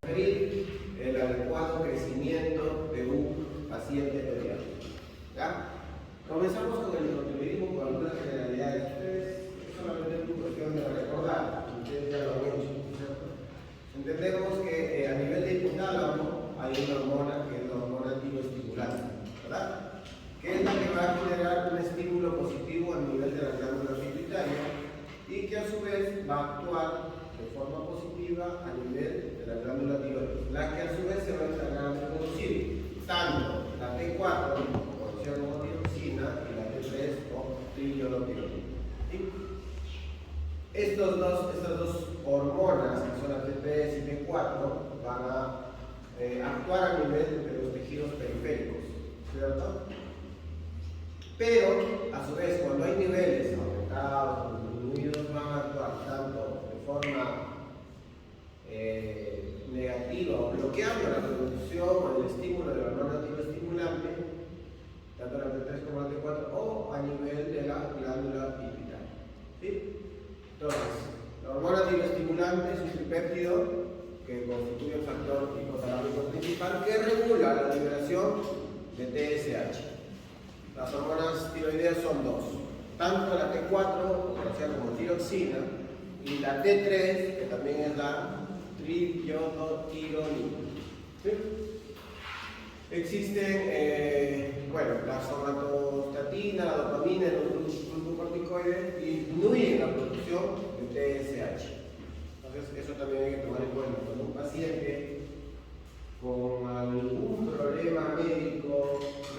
el adecuado crecimiento de un paciente pediátrico. ¿Ya? Comenzamos con el hipotiroidismo con algunas generalidades. Ustedes solamente es cuestión de recordar, ustedes ya lo han hecho, ¿cierto? Entendemos que a nivel de hipotálamo hay una hormona que es la hormona tiroestimulante, ¿verdad? Que es la que va a generar un estímulo positivo a nivel de la glándula pituitaria y que a su vez va a actuar de forma positiva a nivel de la glándula tiroides, la que a su vez se va a encargar de producir tanto la T4, conocida como tiroxina, y la T3 o triiodotiraína. ¿Sí? Estas dos hormonas, que son la T3 y T4, van a actuar a nivel de los tejidos periféricos, ¿cierto? Pero, a su vez, cuando hay niveles aumentados o disminuidos, van a actuar tanto de forma negativa o bloqueando la producción o el estímulo de la hormona tiroestimulante, tanto la T3 como la T4, o a nivel de la glándula pituitaria. ¿Sí? Entonces, la hormona tiroestimulante es un tripéptido que constituye el factor hipotalámico principal que regula la liberación de TSH. Las hormonas tiroideas son dos, tanto la T4, conocida como tiroxina, y la T3, que también es la triiodotironina. ¿Sí? Existen, la somatostatina, la dopamina y los glucocorticoides disminuyen la producción de TSH. Entonces, eso también hay que tomar en cuenta. Cuando un paciente con algún problema médico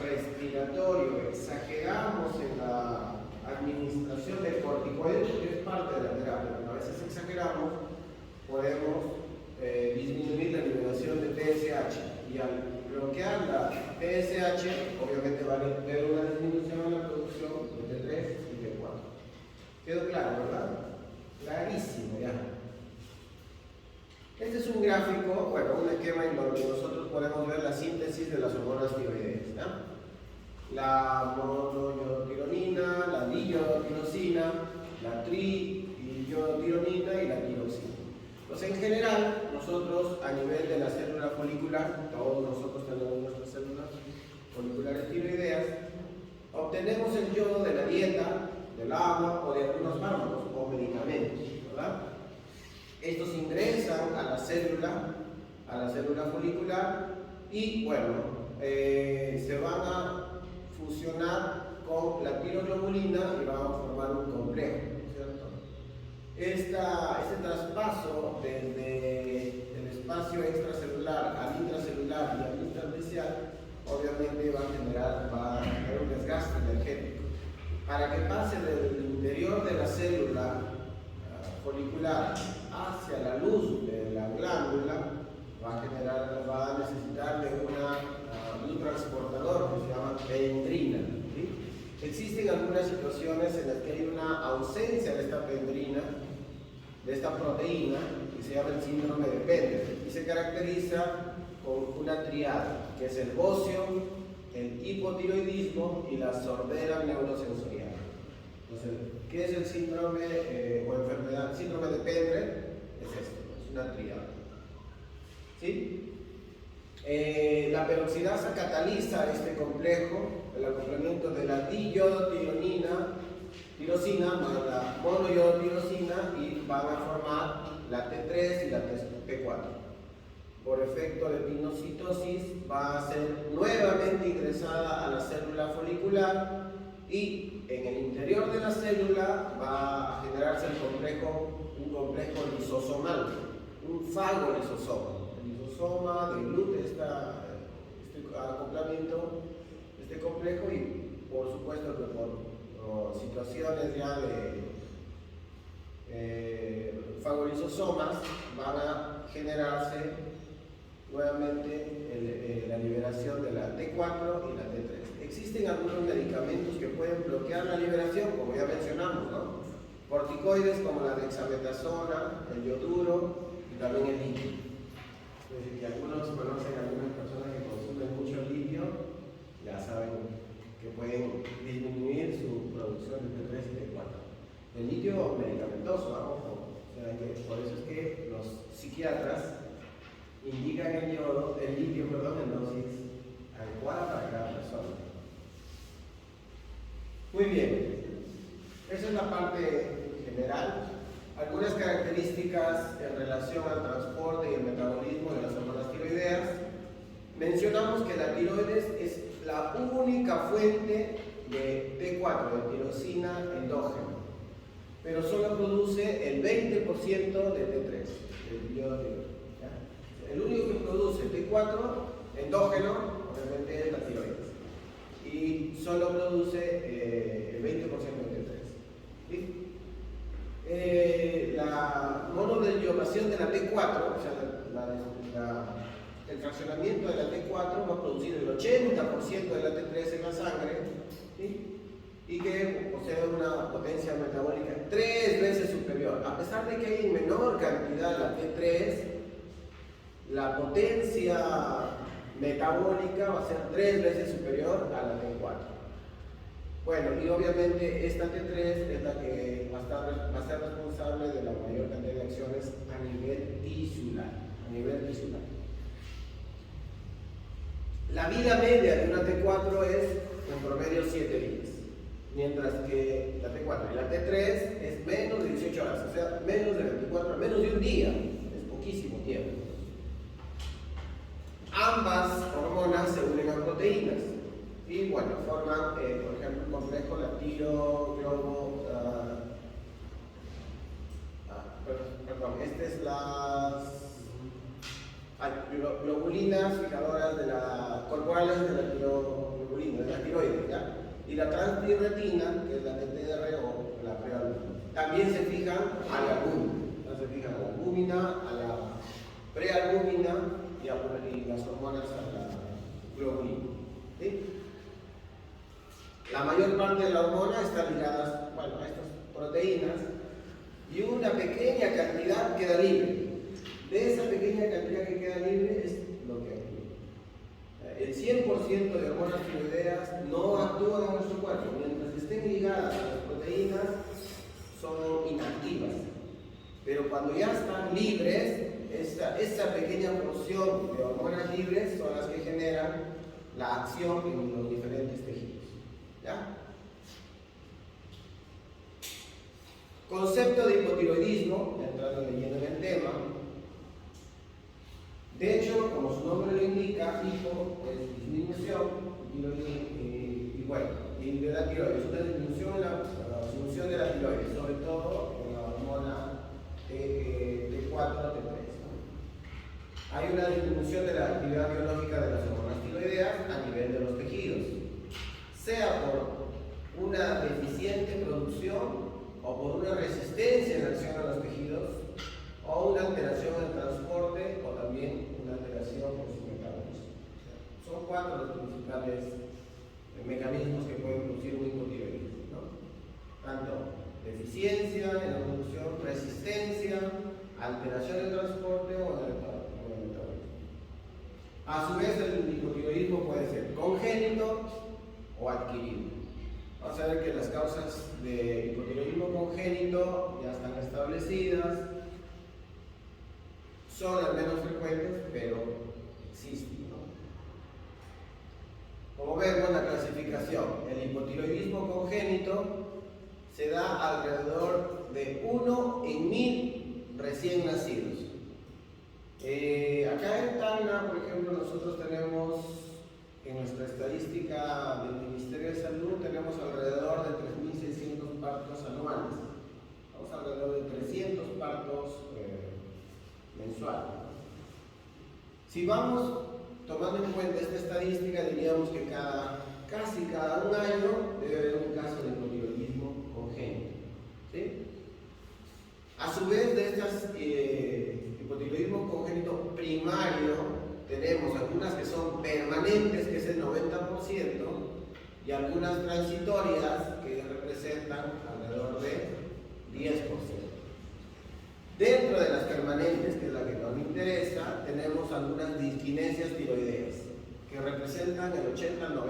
respiratorio exageramos en la administración de corticoides, que es parte de la terapia, pero a veces exageramos, podemos disminuir la liberación de TSH, y al bloquear la TSH obviamente va a haber una disminución en la producción de T3 y T4. ¿Quedó claro, verdad? Clarísimo ya. Este es un gráfico, un esquema en donde nosotros podemos ver la síntesis de las hormonas tiroideas, ¿ya? La monoiodotironina, la diiodotirosina, la triiodotironina y la tiroxina. Entonces, en general, nosotros a nivel de la célula folicular, todos nosotros tenemos nuestras células foliculares tiroideas, obtenemos el yodo de la dieta, del agua o de algunos fármacos o medicamentos, ¿verdad? Estos ingresan a la célula folicular y, se van a fusionar con la tiroglobulina y van a formar un complejo, ¿cierto? Este traspaso desde el espacio extracelular al intracelular y al intersticial obviamente va a generar un desgaste energético. Para que pase del interior de la célula folicular hacia la luz de la glándula, va a necesitar de un transportador que se llama pendrina. ¿Sí? Existen algunas situaciones en las que hay una ausencia de esta pendrina, de esta proteína, que se llama el síndrome de Pender, y se caracteriza con una triada, que es el bocio, el hipotiroidismo y la sordera neurosensorial. Entonces, ¿qué es el síndrome o enfermedad? El síndrome de Pender es esto, es una triada. ¿Sí? La peroxidasa cataliza este complejo, el acoplamiento de la diiodotirosina más la monoiodotirosina, y van a formar la T3 y la T4. Por efecto de pinocitosis va a ser nuevamente ingresada a la célula folicular y en el interior de la célula va a generarse un complejo lisosomal, un fagolisosoma. El lisosoma deglute este acoplamiento, este complejo, y por supuesto que por situaciones ya de fagolisosomas van a generarse nuevamente la liberación de la T4 y la T3. Existen algunos medicamentos que pueden bloquear la liberación, como ya mencionamos, ¿no? Corticoides como la dexametasona, el yoduro y también el litio. Es decir, que algunos conocen a algunas personas que consumen mucho litio, ya saben que pueden disminuir su producción de T3 y T4. El litio medicamentoso, ojo. O sea, por eso es que los psiquiatras emplean el litio, en dosis adecuada para cada persona. Muy bien, esa es la parte general. Algunas características en relación al transporte y el metabolismo de las hormonas tiroideas. Mencionamos que la tiroides es la única fuente de T4, de tirosina endógena, pero solo produce el 20% de T3, del diodo tiroideo. El único que produce T4 endógeno, obviamente, es la tiroides, y solo produce el 20% de T3. ¿Sí? La monoderivación de la T4, o sea, el fraccionamiento de la T4 va a producir el 80% de la T3 en la sangre, ¿sí? Y que posee una potencia metabólica 3 veces superior. A pesar de que hay en menor cantidad la T3, la potencia metabólica va a ser 3 veces superior a la T4. Bueno, y obviamente esta T3 es la que va a ser responsable de la mayor cantidad de acciones a nivel tisular. La vida media de una T4 es en promedio 7 días, mientras que la T4 y la T3 es menos de 18 horas, o sea, menos de 24, menos de un día, es poquísimo tiempo. Ambas hormonas se unen a proteínas y bueno, forman, por ejemplo, un complejo latino, globo, globulinas fijadoras corporales de la tiroglobulina, de la tiroides, ¿ya? Y la transthyretina, que es la TTR o la prealbúmina. También se fijan a la albúmina, a la prealbúmina y las hormonas a la globulina. ¿Sí? La mayor parte de la hormona está ligada a estas proteínas y una pequeña cantidad queda libre. De esa pequeña cantidad que queda libre es lo que actúa. El 100% de hormonas tiroideas no actúan en nuestro cuerpo. Mientras estén ligadas a las proteínas, son inactivas. Pero cuando ya están libres, esa pequeña porción de hormonas libres son las que generan la acción en los diferentes tejidos. ¿Ya? Concepto de hipotiroidismo, entrando de lleno en el tema. De hecho, como su nombre lo indica, hipo es disminución, y de la tiroides, es una disminución de la tiroides, sobre todo en la hormona T4, T3. Hay una disminución de la actividad biológica de las hormonas tiroideas a nivel de los tejidos, sea por una deficiente producción o por una resistencia en la acción a los tejidos, o una alteración en el transporte, o también una alteración en su metabolismo. Son 4 los principales mecanismos que pueden producir un hipotiroidismo, ¿no? Tanto deficiencia en la producción, resistencia, alteración del transporte o en el metabolismo. A su vez, el hipotiroidismo puede ser congénito o adquirido. Vamos a ver que las causas de hipotiroidismo congénito ya están establecidas, son las menos frecuentes, pero existen, ¿no? Como vemos la clasificación, el hipotiroidismo congénito se da alrededor de 1 en 1000 recién nacidos. Acá en Tacna, por ejemplo, nosotros tenemos en nuestra estadística del Ministerio de Salud, tenemos alrededor de 3.600 partos anuales. Estamos alrededor de 300 partos mensuales. Si vamos tomando en cuenta esta estadística, diríamos que casi cada un año debe haber un caso de hipotiroidismo congénito. ¿Sí? A su vez, de estas hipotiroidismo congénito primario, tenemos algunas que son permanentes, que es el 90%, y algunas transitorias que representan alrededor de 10%. Dentro de las permanentes, que es la que nos interesa, tenemos algunas disquinesias tiroideas, que representan el 80 al 90%.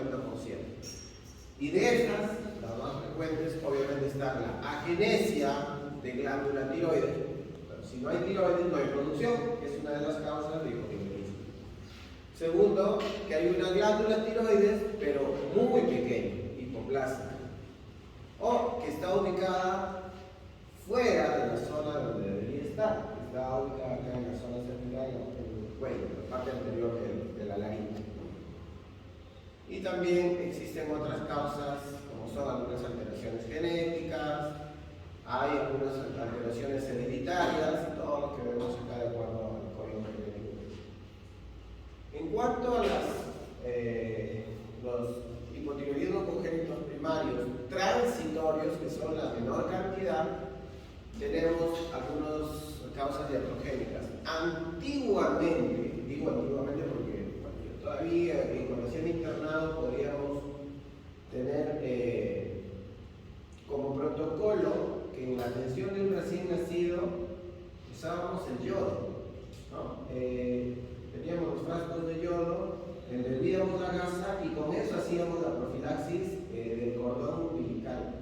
Y de estas, las más frecuentes, obviamente están la agenesia de glándula tiroides. Pero si no hay tiroides, no hay producción, que es una de las causas de hipotiroidismo. Segundo, que hay una glándula tiroides, pero muy pequeña, hipoplástica, o que está ubicada fuera de la zona donde debería estar, que está ubicada acá en la zona cervical, en el cuello, en la parte anterior de la laringe. Y también existen otras causas, como son algunas alteraciones genéticas, hay algunas alteraciones hereditarias y todo lo que vemos acá de acuerdo al código genético. En cuanto a los hipotiroidismos congénitos primarios transitorios, que son la menor cantidad, tenemos algunas causas iatrogénicas. Antiguamente, digo antiguamente porque todavía cuando hacían internado podríamos tener como protocolo que en la atención de un recién nacido usábamos el yodo, ¿no? Teníamos los frascos de yodo, hervíamos la gasa y con eso hacíamos la profilaxis del cordón umbilical.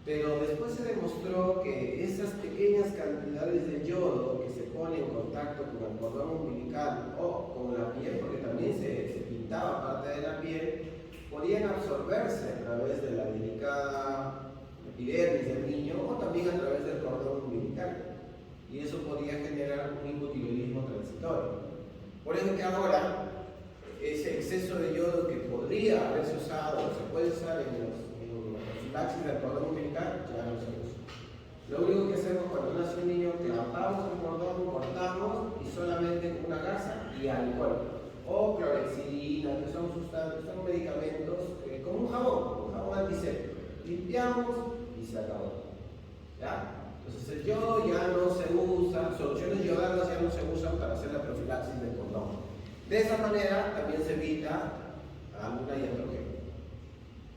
Pero después se demostró que esas pequeñas cantidades de yodo que se ponen en contacto con el cordón umbilical o con la piel, porque también se pintaba parte de la piel, podían absorberse a través de la delicada epidermis del niño o también a través del cordón umbilical. Y eso podía generar un hipotiroidismo transitorio. Por eso que ahora ese exceso de yodo que podría haberse usado o se puede usar en la profilaxis del cordón umbilical, ya no se usa. Lo único que hacemos cuando nace un niño, clapamos el cordón, cortamos y solamente con una gasa y alcohol. O clorexidina, que son sustancias, son medicamentos como un jabón antiséptico. Limpiamos y se acabó. ¿Ya? Entonces el yodo ya no se usa, soluciones yodadas ya no se usan para hacer la profilaxis del cordón. De esa manera también se evita alguna iatrogenia.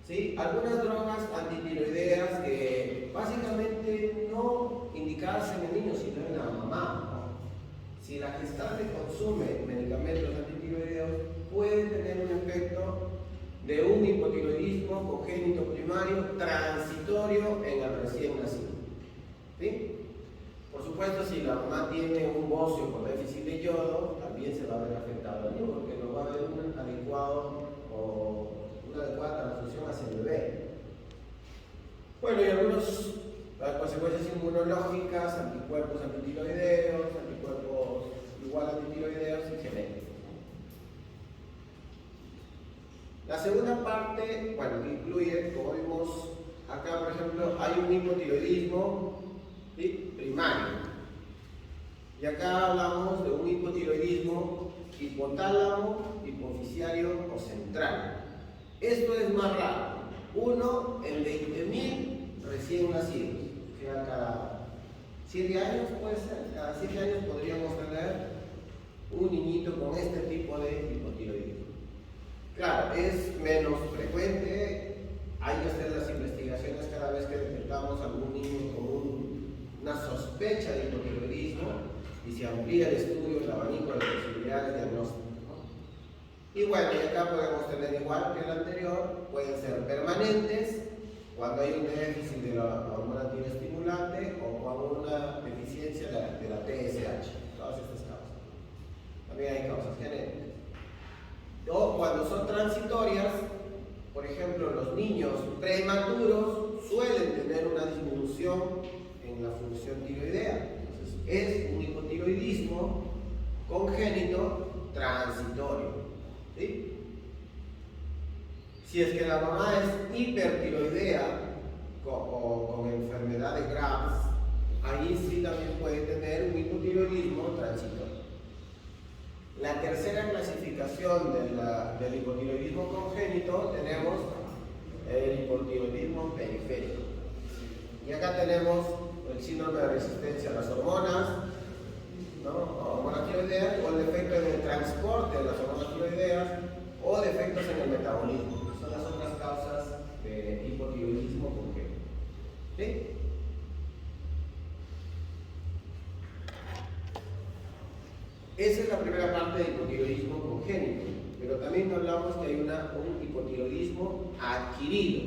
¿Sí? Algunas drogas antitiroideas que básicamente no indicadas en el niño, sino en la mamá, ¿no? Si la gestante consume medicamentos antitiroideos, puede tener un efecto de un hipotiroidismo congénito primario transitorio en el recién nacido. ¿Sí? Por supuesto, si la mamá tiene un bocio con déficit de yodo, también se va a ver afectado al niño porque no va a haber un adecuado o una adecuada transfusión hacia el bebé. Bueno, y algunas consecuencias inmunológicas, anticuerpos antitiroideos, anticuerpos igual antitiroideos y genéticos. La segunda parte, bueno, que incluye, como vimos acá, por ejemplo, hay un hipotiroidismo, ¿sí?, primario. Y acá hablamos de un hipotiroidismo hipotálamo, hipoficiario o central. Esto es más raro. Uno en 20.000 recién nacidos. O sea, cada 7 años puede ser. Cada 7 años podríamos tener un niñito con este tipo de hipotiroidismo. Claro, es menos frecuente. Hay que hacer las investigaciones cada vez que detectamos a algún niño con una sospecha de hipotiroidismo y se amplía el estudio, el abanico de posibilidades diagnósticas. Y bueno, y acá podemos tener igual que el anterior, pueden ser permanentes cuando hay un déficit de la hormona tiroestimulante o cuando una deficiencia de la TSH, todas estas causas. También hay causas genéticas. O cuando son transitorias, por ejemplo, los niños prematuros suelen tener una disminución en la función tiroidea. Entonces, es un hipotiroidismo congénito transitorio. ¿Sí? Si es que la mamá es hipertiroidea o con enfermedad de Graves, ahí sí también puede tener un hipotiroidismo transitorio. La tercera clasificación del hipotiroidismo congénito tenemos el hipotiroidismo periférico. Y acá tenemos el síndrome de resistencia a las hormonas, ¿no?, hormonas tiroideas, o el defecto en el transporte de las hormonas tiroideas, o defectos en el metabolismo. Son las otras causas de hipotiroidismo congénito. ¿Sí? Esa es la primera parte del hipotiroidismo congénito, pero también hablamos que hay un hipotiroidismo adquirido.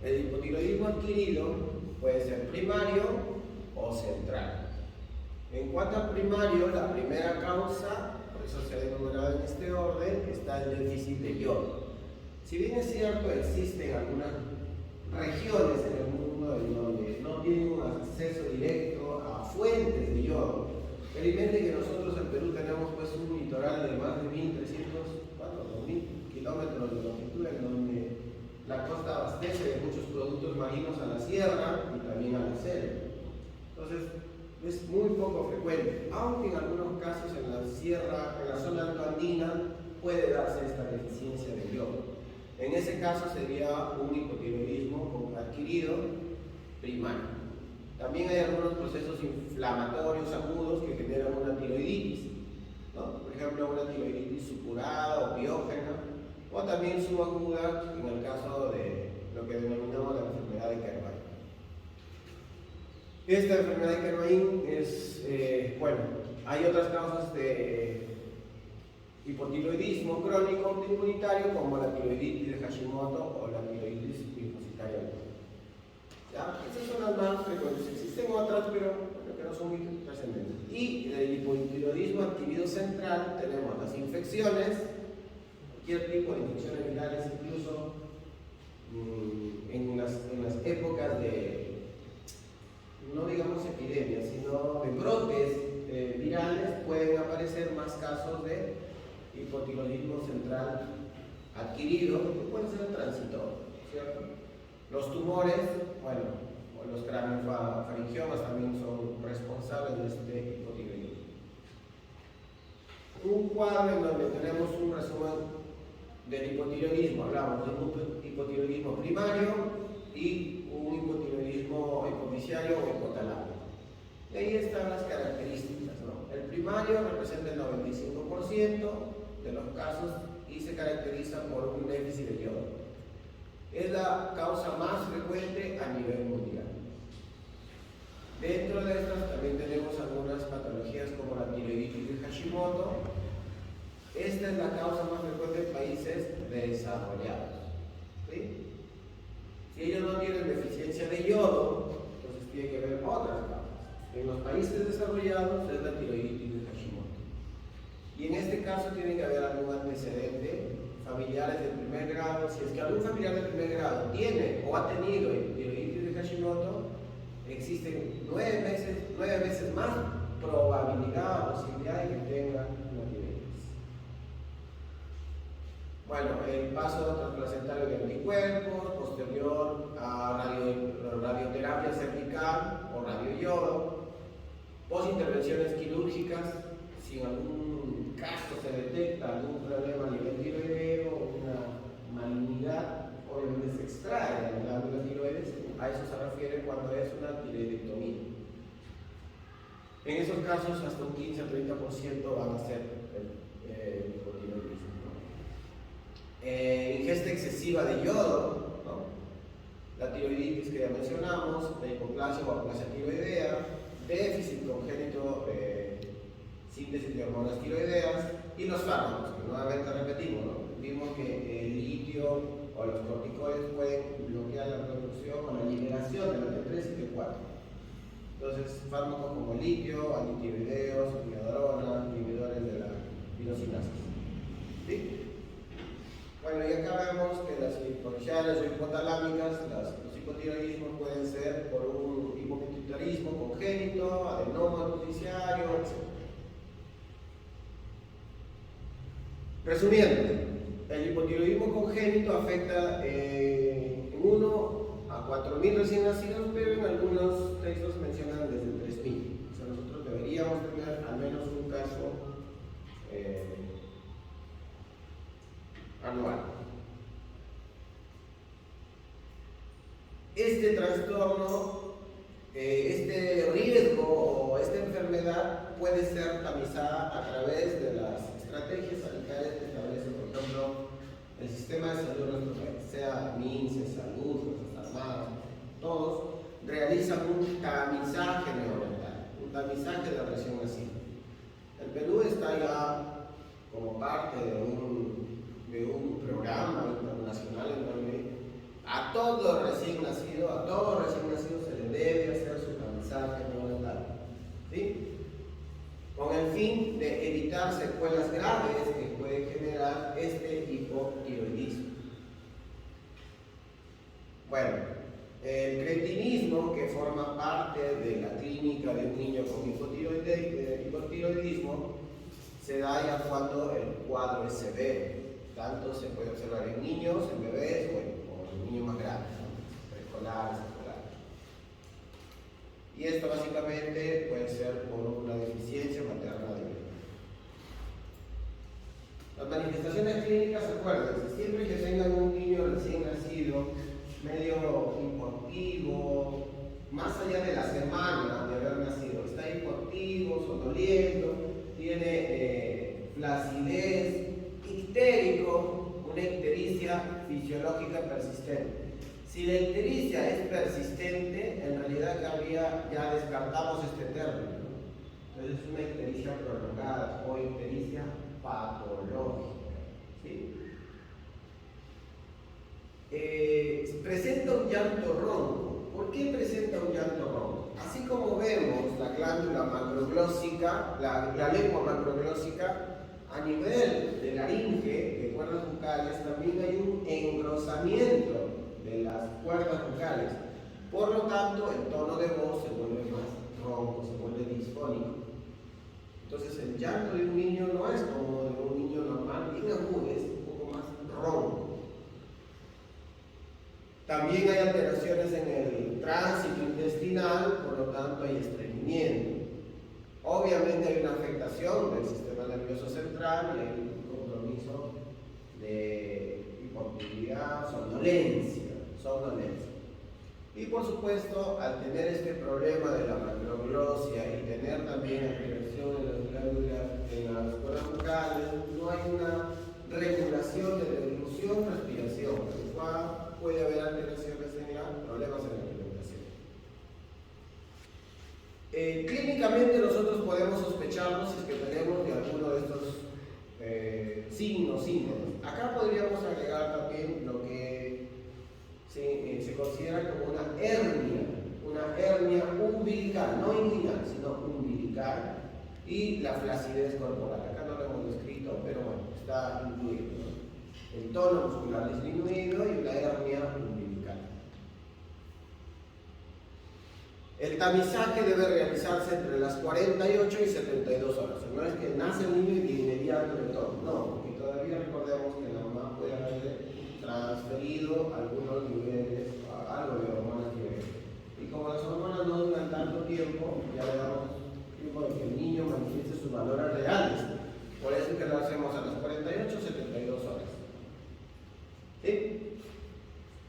El hipotiroidismo adquirido puede ser primario o central. En cuanto al primario, la primera causa, por eso se ha denominado en está el déficit de yodo. Si bien es cierto, existen algunas regiones en el mundo en donde no tienen un acceso directo a fuentes de yodo. Felizmente que nosotros en Perú tenemos pues un litoral de más de 2.000 kilómetros de longitud, en donde la costa abastece de muchos productos marinos a la sierra y también a la selva. Entonces, es muy poco frecuente, aunque en algunos casos en la sierra, en la zona altoandina, puede darse esta deficiencia de yodo. En ese caso sería un hipotiroidismo adquirido primario. También hay algunos procesos inflamatorios agudos que generan una tiroiditis, ¿no? Por ejemplo, una tiroiditis supurada o piógena, o también subaguda en el caso de lo que denominamos la enfermedad de Kervain. Esta enfermedad de Kervain es, hay otras causas de hipotiroidismo crónico autoinmunitario como la tiroiditis de Hashimoto o la tiroiditis linfocitaria. ¿Ya? Esas son las más frecuentes. Existen otras, pero que no son muy trascendentes. Y el hipotiroidismo adquirido central tenemos las infecciones, cualquier tipo de infecciones virales, incluso en las épocas de, no digamos epidemias, sino de brotes virales, pueden aparecer más casos de hipotiroidismo central adquirido, que puede ser transitorio, ¿cierto? Los tumores, o los craniofaringiomas también son responsables de este hipotiroidismo. Un cuadro en donde tenemos un resumen del hipotiroidismo, hablamos de un hipotiroidismo primario y un hipotiroidismo hipofisiario o hipotalámico. Y ahí están las características, ¿no? El primario representa el 95% de los casos y se caracteriza por un déficit de yodo. Es la causa más frecuente a nivel mundial. Dentro de estas también tenemos algunas patologías como la tiroiditis de Hashimoto. Esta es la causa más frecuente en países desarrollados, ¿sí? Si ellos no tienen deficiencia de yodo, entonces tiene que haber otras causas. En los países desarrollados es la tiroiditis de Hashimoto. Y en este caso tiene que haber algún antecedente familiares de primer grado. Si es que algún familiar de primer grado tiene o ha tenido tiroiditis de Hashimoto, existen 9 veces más probabilidad o posibilidad de que tenga una tiroiditis. Bueno, el paso transplacentario de anticuerpos, posterior a radioterapia cervical o radioyodo, posintervenciones quirúrgicas, si en algún caso se detecta algún problema a nivel tiroideo o una malignidad, obviamente se extrae de la glándula tiroides. A eso se refiere cuando es una tiroidectomía. En esos casos hasta un 15 a 30% van a ser hipotiroidismo. Ingesta excesiva de yodo, ¿no? La tiroiditis que ya mencionamos, la hipoplasia o aplasia tiroidea, déficit congénito síntesis de hormonas tiroideas y los fármacos, que nuevamente repetimos, ¿no? Vimos que el litio o los corticoides pueden bloquear la producción o la liberación de la T3 y T4. Entonces, fármacos como litio, antitiroideos, miodarona, inhibidores de la pirosinasis. ¿Sí? Bueno, y acá vemos que las hipofisiales o hipotalámicas, los hipotiroidismos pueden ser por un hipopituitarismo congénito, adenoma hipofisiario, etc. Resumiendo, el hipotiroidismo congénito afecta en 1 a 4.000 recién nacidos, pero en algunos textos mencionan desde 3.000. O sea, nosotros deberíamos tener al menos un caso anual. Este trastorno, este riesgo o esta enfermedad puede ser tamizada a través de las estrategias sanitarias que establece, por ejemplo, el sistema de salud de nuestro país, sea MINSE, Salud, Fuerzas Armadas, todos realizan un tamizaje neonatal, un tamizaje de recién nacido. El Perú está ya como parte de un programa internacional en donde a todo recién nacido se le debe hacer su tamizaje neonatal, ¿sí? Con el fin de evitar secuelas secuelas graves que puede generar este hipotiroidismo. Bueno, el cretinismo, que forma parte de la clínica de un niño con hipotiroidismo, se da ya cuando el cuadro es severo. Tanto se puede observar en niños, en bebés o en niños más grandes, ¿no? Preescolares, escolares. Y esto básicamente puede ser por una deficiencia materna de vida. Las manifestaciones clínicas, acuérdense, siempre que tengan un niño recién nacido, medio hipoactivo, más allá de la semana de haber nacido, está hipoactivo, somnoliento, tiene flacidez, ictérico, una ictericia fisiológica persistente. Si la ictericia es persistente, en realidad ya descartamos este término, ¿no? Entonces es una ictericia prolongada o ictericia patológica, ¿sí? Presenta un llanto ronco. ¿Por qué presenta un llanto ronco? Así como vemos la glándula macroglósica, la lengua macroglósica, a nivel de laringe, de cuerdas bucales, también hay un engrosamiento de las cuerdas bucales. Por lo tanto, el tono de voz se vuelve más ronco, se vuelve disfónico. Entonces, el llanto de un niño no es como de un niño normal, bien agudo, es un poco más ronco. También hay alteraciones en el tránsito intestinal, por lo tanto hay estreñimiento. Obviamente hay una afectación del sistema nervioso central y hay un compromiso de hipoactividad, somnolencia. Y por supuesto, al tener este problema de la macroglosia y tener también alteración en las glándulas, en las cuerdas bucales, no hay una regulación de deglución, respiración, por lo cual puede haber alteraciones problemas en la alimentación. Clínicamente nosotros podemos sospecharnos si es que tenemos de alguno de estos síntomas. Acá podríamos agregar también lo que se considera como una hernia umbilical, no inguinal, sino umbilical, y la flacidez corporal. Acá no lo hemos descrito, pero bueno, está incluido, ¿no? El tono muscular disminuido y una hernia umbilical. El tamizaje debe realizarse entre las 48 y 72 horas. No es que nace el niño y de inmediato retorno, no, porque todavía recordemos que la mamá puede haber transferido algunos niveles, algo de hormonas tiroides. Y como las hormonas no duran tanto tiempo, ya le damos tiempo de que el niño manifieste sus valores reales. Por eso es que lo hacemos a las 48 o 72 horas. ¿Sí?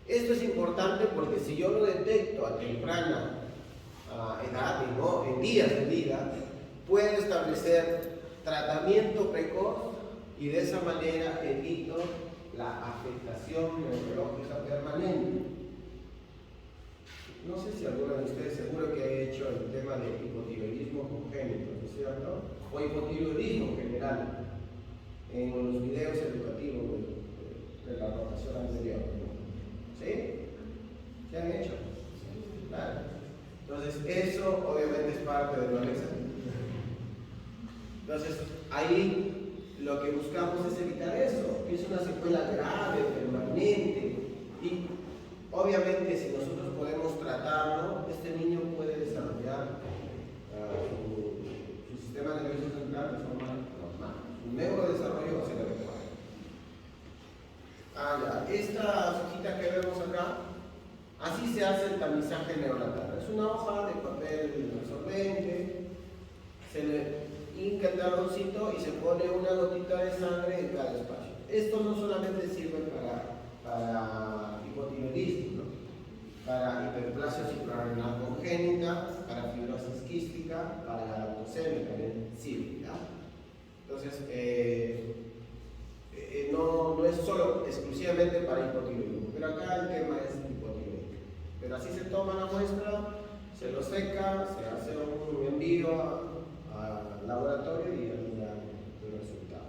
Esto es importante porque si yo lo detecto a temprana edad, en días de vida, puedo establecer tratamiento precoz y de esa manera evito la afectación neurológica permanente. No sé si alguno de ustedes seguro que ha hecho el tema de hipotiroidismo congénito, ¿no es cierto? O hipotiroidismo en general, en los videos educativos de la rotación anterior, ¿no? ¿Sí? ¿Se han hecho? Claro. Entonces, eso obviamente es parte de lo examen. Entonces, ahí lo que buscamos es evitar eso, que es una secuela grave, permanente, y obviamente si nosotros podemos tratarlo, este niño puede desarrollar su sistema nervioso central de forma normal. Su neurodesarrollo va a ser adecuado. Esta hojita que vemos acá, así se hace el tamizaje neonatal. Es una hoja de papel absorbente, se le hinca el taloncito y se pone una gotita de sangre en cada espacio. Esto no solamente sirve para hipotiroidismo, ¿no? Para hiperplasia suprarrenal congénita, para fibrosis quística, para la lactosemia también sirve, ¿ya? Entonces, no es solo exclusivamente para hipotiroidismo, pero acá el tema es hipotiroidismo. Pero así se toma la muestra, se lo seca, se hace un envío al laboratorio y ahí ya el resultado.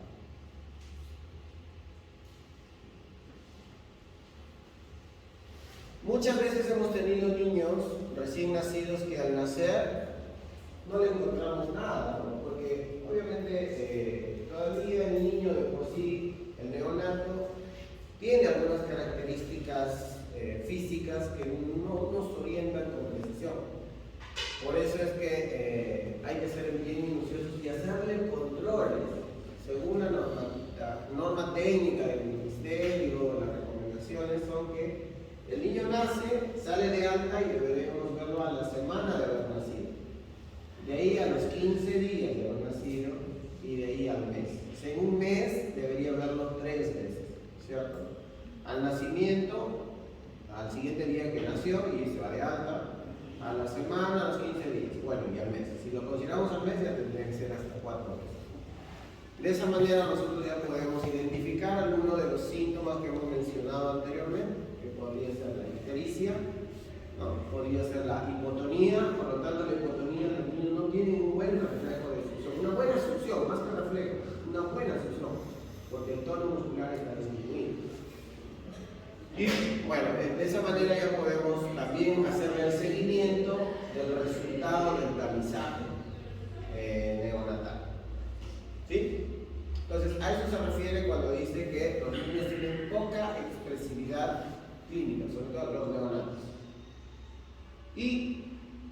Muchas veces hemos tenido niños recién nacidos que al nacer no le encontramos nada, ¿no? Porque obviamente todavía el niño de por sí, el neonato, tiene algunas características físicas que no nos orientan con precisión. Por eso es que hay que ser bien minuciosos y hacerle controles según la norma técnica del ministerio. Las recomendaciones son que el niño nace, sale de alta y deberemos verlo a la semana de haber nacido. De ahí a los 15 días de haber nacido y de ahí al mes. En un mes debería verlo 3 veces, ¿cierto? Al nacimiento, al siguiente día que nació y se va de alta, a la semana, a los 15 días, bueno, y al mes. Si lo consideramos al mes, ya tendría que ser hasta 4 veces. De esa manera nosotros ya podemos identificar algunos de los síntomas que hemos mencionado anteriormente, que podría ser la ictericia, ¿no? Podría ser la hipotonía. Por lo tanto, la hipotonía, los niños no tienen un buen reflejo de succión, una buena succión, más que reflejo, una buena succión, porque el tono muscular está disminuido. Y bueno, de esa manera ya podemos también hacerle el seguimiento del resultado del tamizaje neonatal. ¿Sí? Entonces, a eso se refiere cuando dice que los niños tienen poca expresividad clínica, sobre todo los neonatos. Y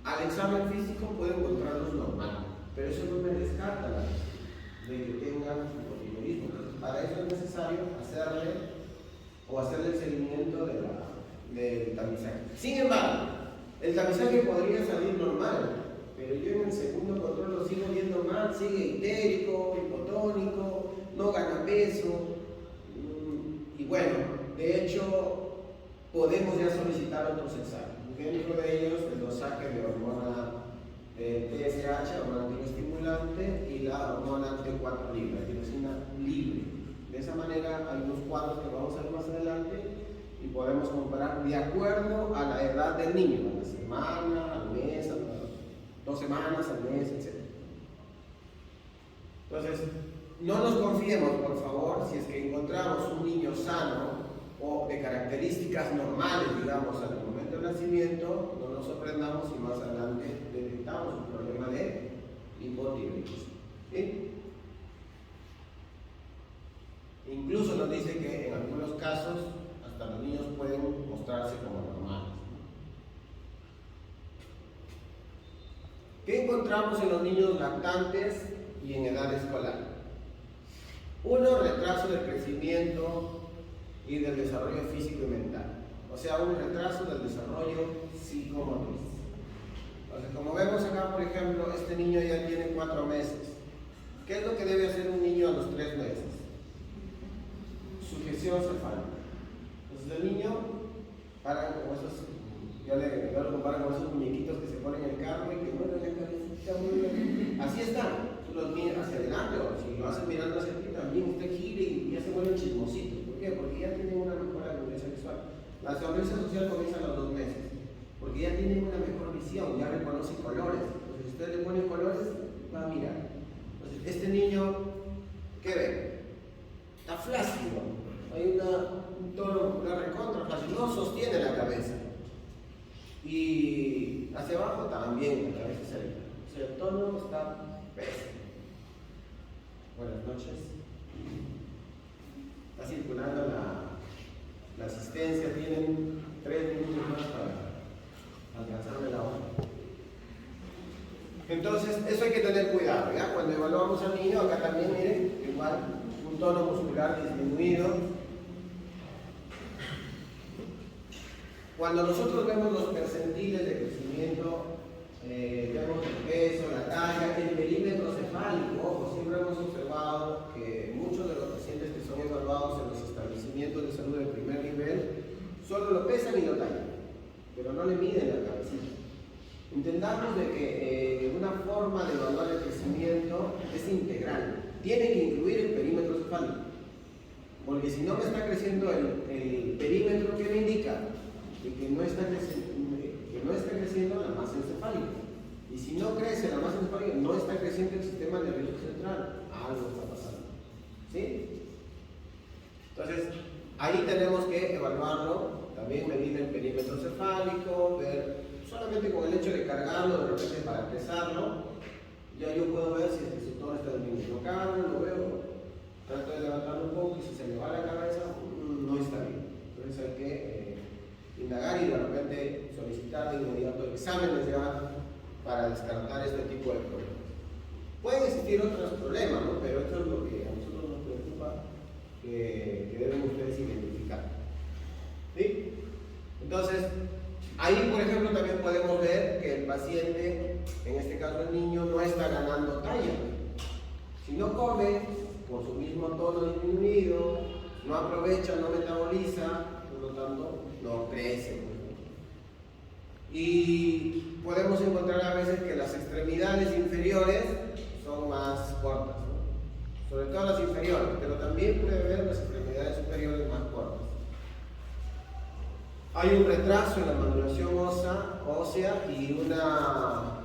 al examen físico puede encontrarlos normal, pero eso no me descarta de que tengan hipotiroidismo. Entonces, para eso es necesario hacerle el seguimiento del tamizaje. Sin embargo, el tamizaje podría salir normal, pero yo en el segundo control lo sigo viendo mal, sigue ictérico, hipotónico, no gana peso, y bueno, de hecho podemos ya solicitar otros exámenes. Dentro de ellos el dosaje de hormona TSH, hormona antiestimulante, y la hormona T4 libre, la tirosina libre. De esa manera hay unos cuadros que vamos a ver más adelante y podemos comparar de acuerdo a la edad del niño, a la semana, al mes, a las 2 semanas, al mes, etc. Entonces, no nos confiemos, por favor, si es que encontramos un niño sano o de características normales, digamos, al momento del nacimiento, no nos sorprendamos si más adelante detectamos un problema de hipotiroidismo. ¿Sí? Incluso nos dice que en algunos casos hasta los niños pueden mostrarse como normales. ¿Qué encontramos en los niños lactantes y en edad escolar? Uno, retraso del crecimiento y del desarrollo físico y mental. O sea, un retraso del desarrollo psicomotriz. Entonces, como vemos acá, por ejemplo, este niño ya tiene 4 meses. ¿Qué es lo que debe hacer un niño a los 3 meses? Sujeción cefálica. Entonces el niño para como esos, yo lo comparo con esos muñequitos que se ponen en el carro y que mueven la cabecita, así están. Tú los miras hacia adelante, o si lo haces mirando hacia ti, también usted gire y ya se vuelven chismositos. ¿Por qué? Porque ya tienen una mejor agudeza visual. La sonrisa social comienza a los 2 meses, porque ya tienen una mejor visión, ya reconocen colores. Entonces, si usted le pone colores, va a mirar. Entonces, este niño, ¿qué ve? Está flácido, hay un tono recontra flácido, no sostiene la cabeza. Y hacia abajo también la cabeza se ve. O sea, el tono está pésimo. Buenas noches. Está circulando la asistencia, tienen 3 minutos más para alcanzarme la hora. Entonces, eso hay que tener cuidado, ¿ya? Cuando evaluamos al niño, acá también, miren, igual, un tono muscular disminuido. Cuando nosotros vemos los percentiles de crecimiento, vemos el peso, la talla, el perímetro cefálico, ojo, siempre hemos observado que muchos de los pacientes que son evaluados en los establecimientos de salud de primer nivel, solo lo pesan y lo tallan, pero no le miden la cabecita. Entendamos de que una forma de evaluar el crecimiento es integral, tiene que incluir el perímetro cefálico, porque si no me está creciendo el perímetro, ¿qué me indica? De que no está creciendo la masa encefálica. Y si no crece la masa encefálica, no está creciendo el sistema nervioso central. Algo está pasando. ¿Sí? Entonces, ahí tenemos que evaluarlo, también medir el perímetro cefálico, ver, solamente con el hecho de cargarlo, de repente para pesarlo, ya yo puedo ver si el tono está disminuyendo. Cargo, lo veo, descartar este tipo de problemas. Pueden existir otros problemas, ¿no? Pero esto es lo que a nosotros nos preocupa que deben ustedes identificar. ¿Sí? Entonces, ahí por ejemplo también podemos ver que el paciente, en este caso el niño, no está ganando talla. Si no come por su mismo tono disminuido, no aprovecha, no metaboliza, por lo tanto no crece. Y podemos encontrar a veces que las extremidades inferiores son más cortas, ¿no? Sobre todo las inferiores, pero también puede haber las extremidades superiores más cortas. Hay un retraso en la maduración ósea y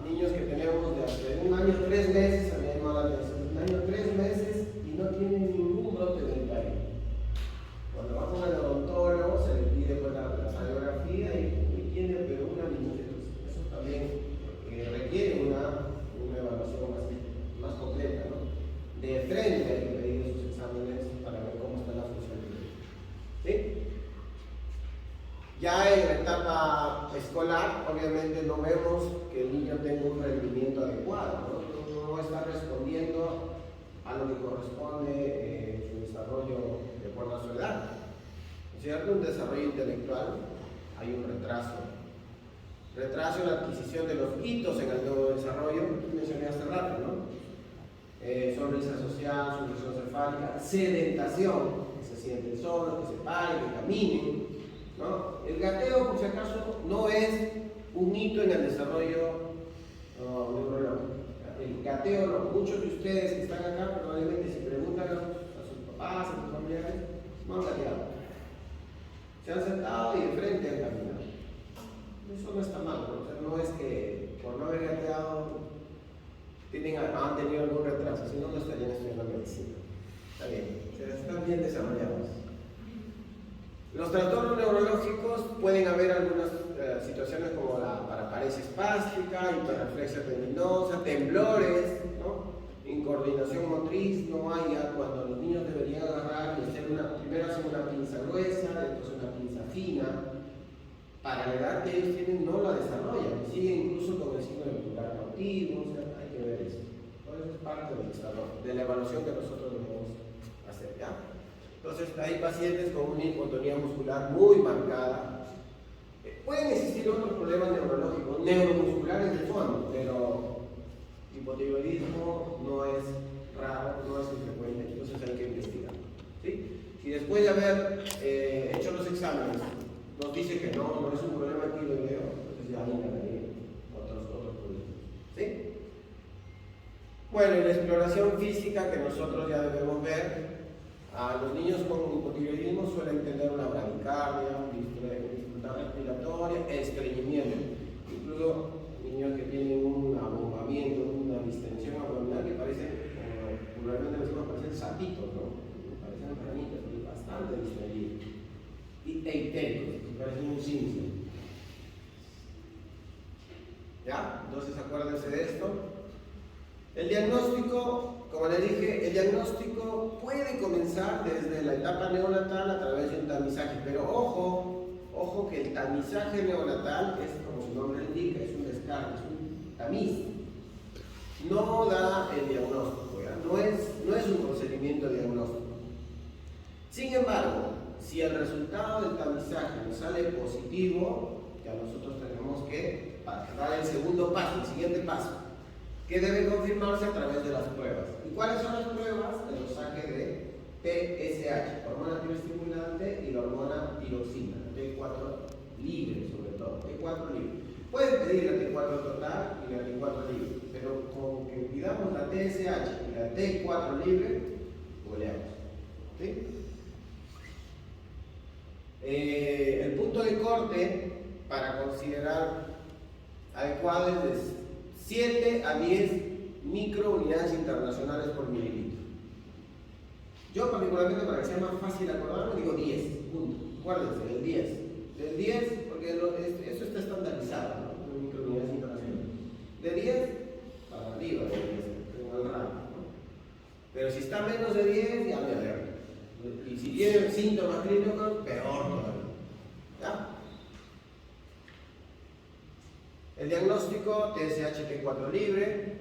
niños que tenemos de hace 1 año 3 meses, a mí me llama la atención, 1 año 3 meses y no tienen ningún brote dentario. Cuando va con el odontólogo se le pide pues, la radiografía y tiene pero una niñez. Eso también requiere una evaluación más completa, ¿no? De frente hay que pedir esos exámenes para ver cómo está la funcionalidad. ¿Sí? Ya en la etapa escolar, obviamente no vemos que el niño tenga un rendimiento adecuado, no está respondiendo a lo que corresponde su desarrollo de acuerdo a su edad. Es cierto, un desarrollo intelectual, hay un retraso. Retraso en la adquisición de los hitos en el nuevo desarrollo, que mencioné hace rato, ¿no? Sonrisa social, sonrisa cefálica, sedentación, que se sienten solos, que se paren, que caminen, ¿no? El gateo, por si acaso, no es un hito en el desarrollo neurológico. El gateo, no. Muchos de ustedes que están acá, probablemente si preguntan a sus papás, a sus familiares, no han gateado. Se han sentado y de frente han caminado. Eso no está mal, ¿no? O sea, no es que por no haber gateado han tenido algún retraso, si no, no estarían estudiando medicina. Está bien, están bien desarrollados. Los trastornos neurológicos pueden haber algunas situaciones como la paraparesia espástica, hiperreflexia tendinosa, temblores, ¿no? Incoordinación motriz, no hay ya cuando los niños deberían agarrar y hacer primero hacen una pinza gruesa, después una pinza fina. Para la edad que ellos tienen no la desarrollan, siguen incluso con el signo ventricular cautivo, o sea, hay que ver eso. Entonces es parte del desarrollo, de la evaluación que nosotros debemos hacer, ¿ya? Entonces hay pacientes con una hipotonía muscular muy marcada. Pueden existir otros problemas neurológicos, neuromusculares de fondo, pero hipotiroidismo no es raro, no es infrecuente, entonces hay que investigar. ¿Sí? Si después de haber hecho los exámenes nos dice que no es un problema tiroideo, entonces ya hay otros problemas. ¿Sí? Bueno, y la exploración física que nosotros ya debemos ver. A los niños con hipotiroidismo suelen tener una bradicardia, dificultad respiratoria, estreñimiento. Incluso niños que tienen un abombamiento, una distensión abdominal que parecen, como vulgarmente decimos, parecen sapitos, ¿no? Parecen ranitas, bastante distendidos. Y eitéricos, que parecen un Simpson. ¿Ya? Entonces acuérdense de esto. El diagnóstico, como les dije, el diagnóstico puede comenzar desde la etapa neonatal a través de un tamizaje, pero ojo que el tamizaje neonatal es, como su nombre indica, es un descarte, es un tamiz. No da el diagnóstico, ¿ya? No es un procedimiento diagnóstico. Sin embargo, si el resultado del tamizaje nos sale positivo, ya nosotros tenemos que dar el segundo paso, el siguiente paso, que debe confirmarse a través de las pruebas. ¿Y cuáles son las pruebas? El dosaje de TSH, hormona tiroestimulante, y la hormona tiroxina, T4 libre sobre todo, T4 libre. Pueden pedir la T4 total y la T4 libre, pero con que pidamos la TSH y la T4 libre, goleamos. ¿Sí? El punto de corte para considerar adecuado es de 7 a 10 microunidades internacionales por mililitro. Yo particularmente, para que sea más fácil acordarme, digo 10, punto. Acuérdense, el 10. Del 10, porque eso está estandarizado, ¿no? Microunidades internacionales. De 10 para arriba, tengo el rango, ¿no? Pero si está menos de 10, ya me alerta. Y si tiene síntomas clínicos, peor todavía. ¿Ya? El diagnóstico TSH T4 libre.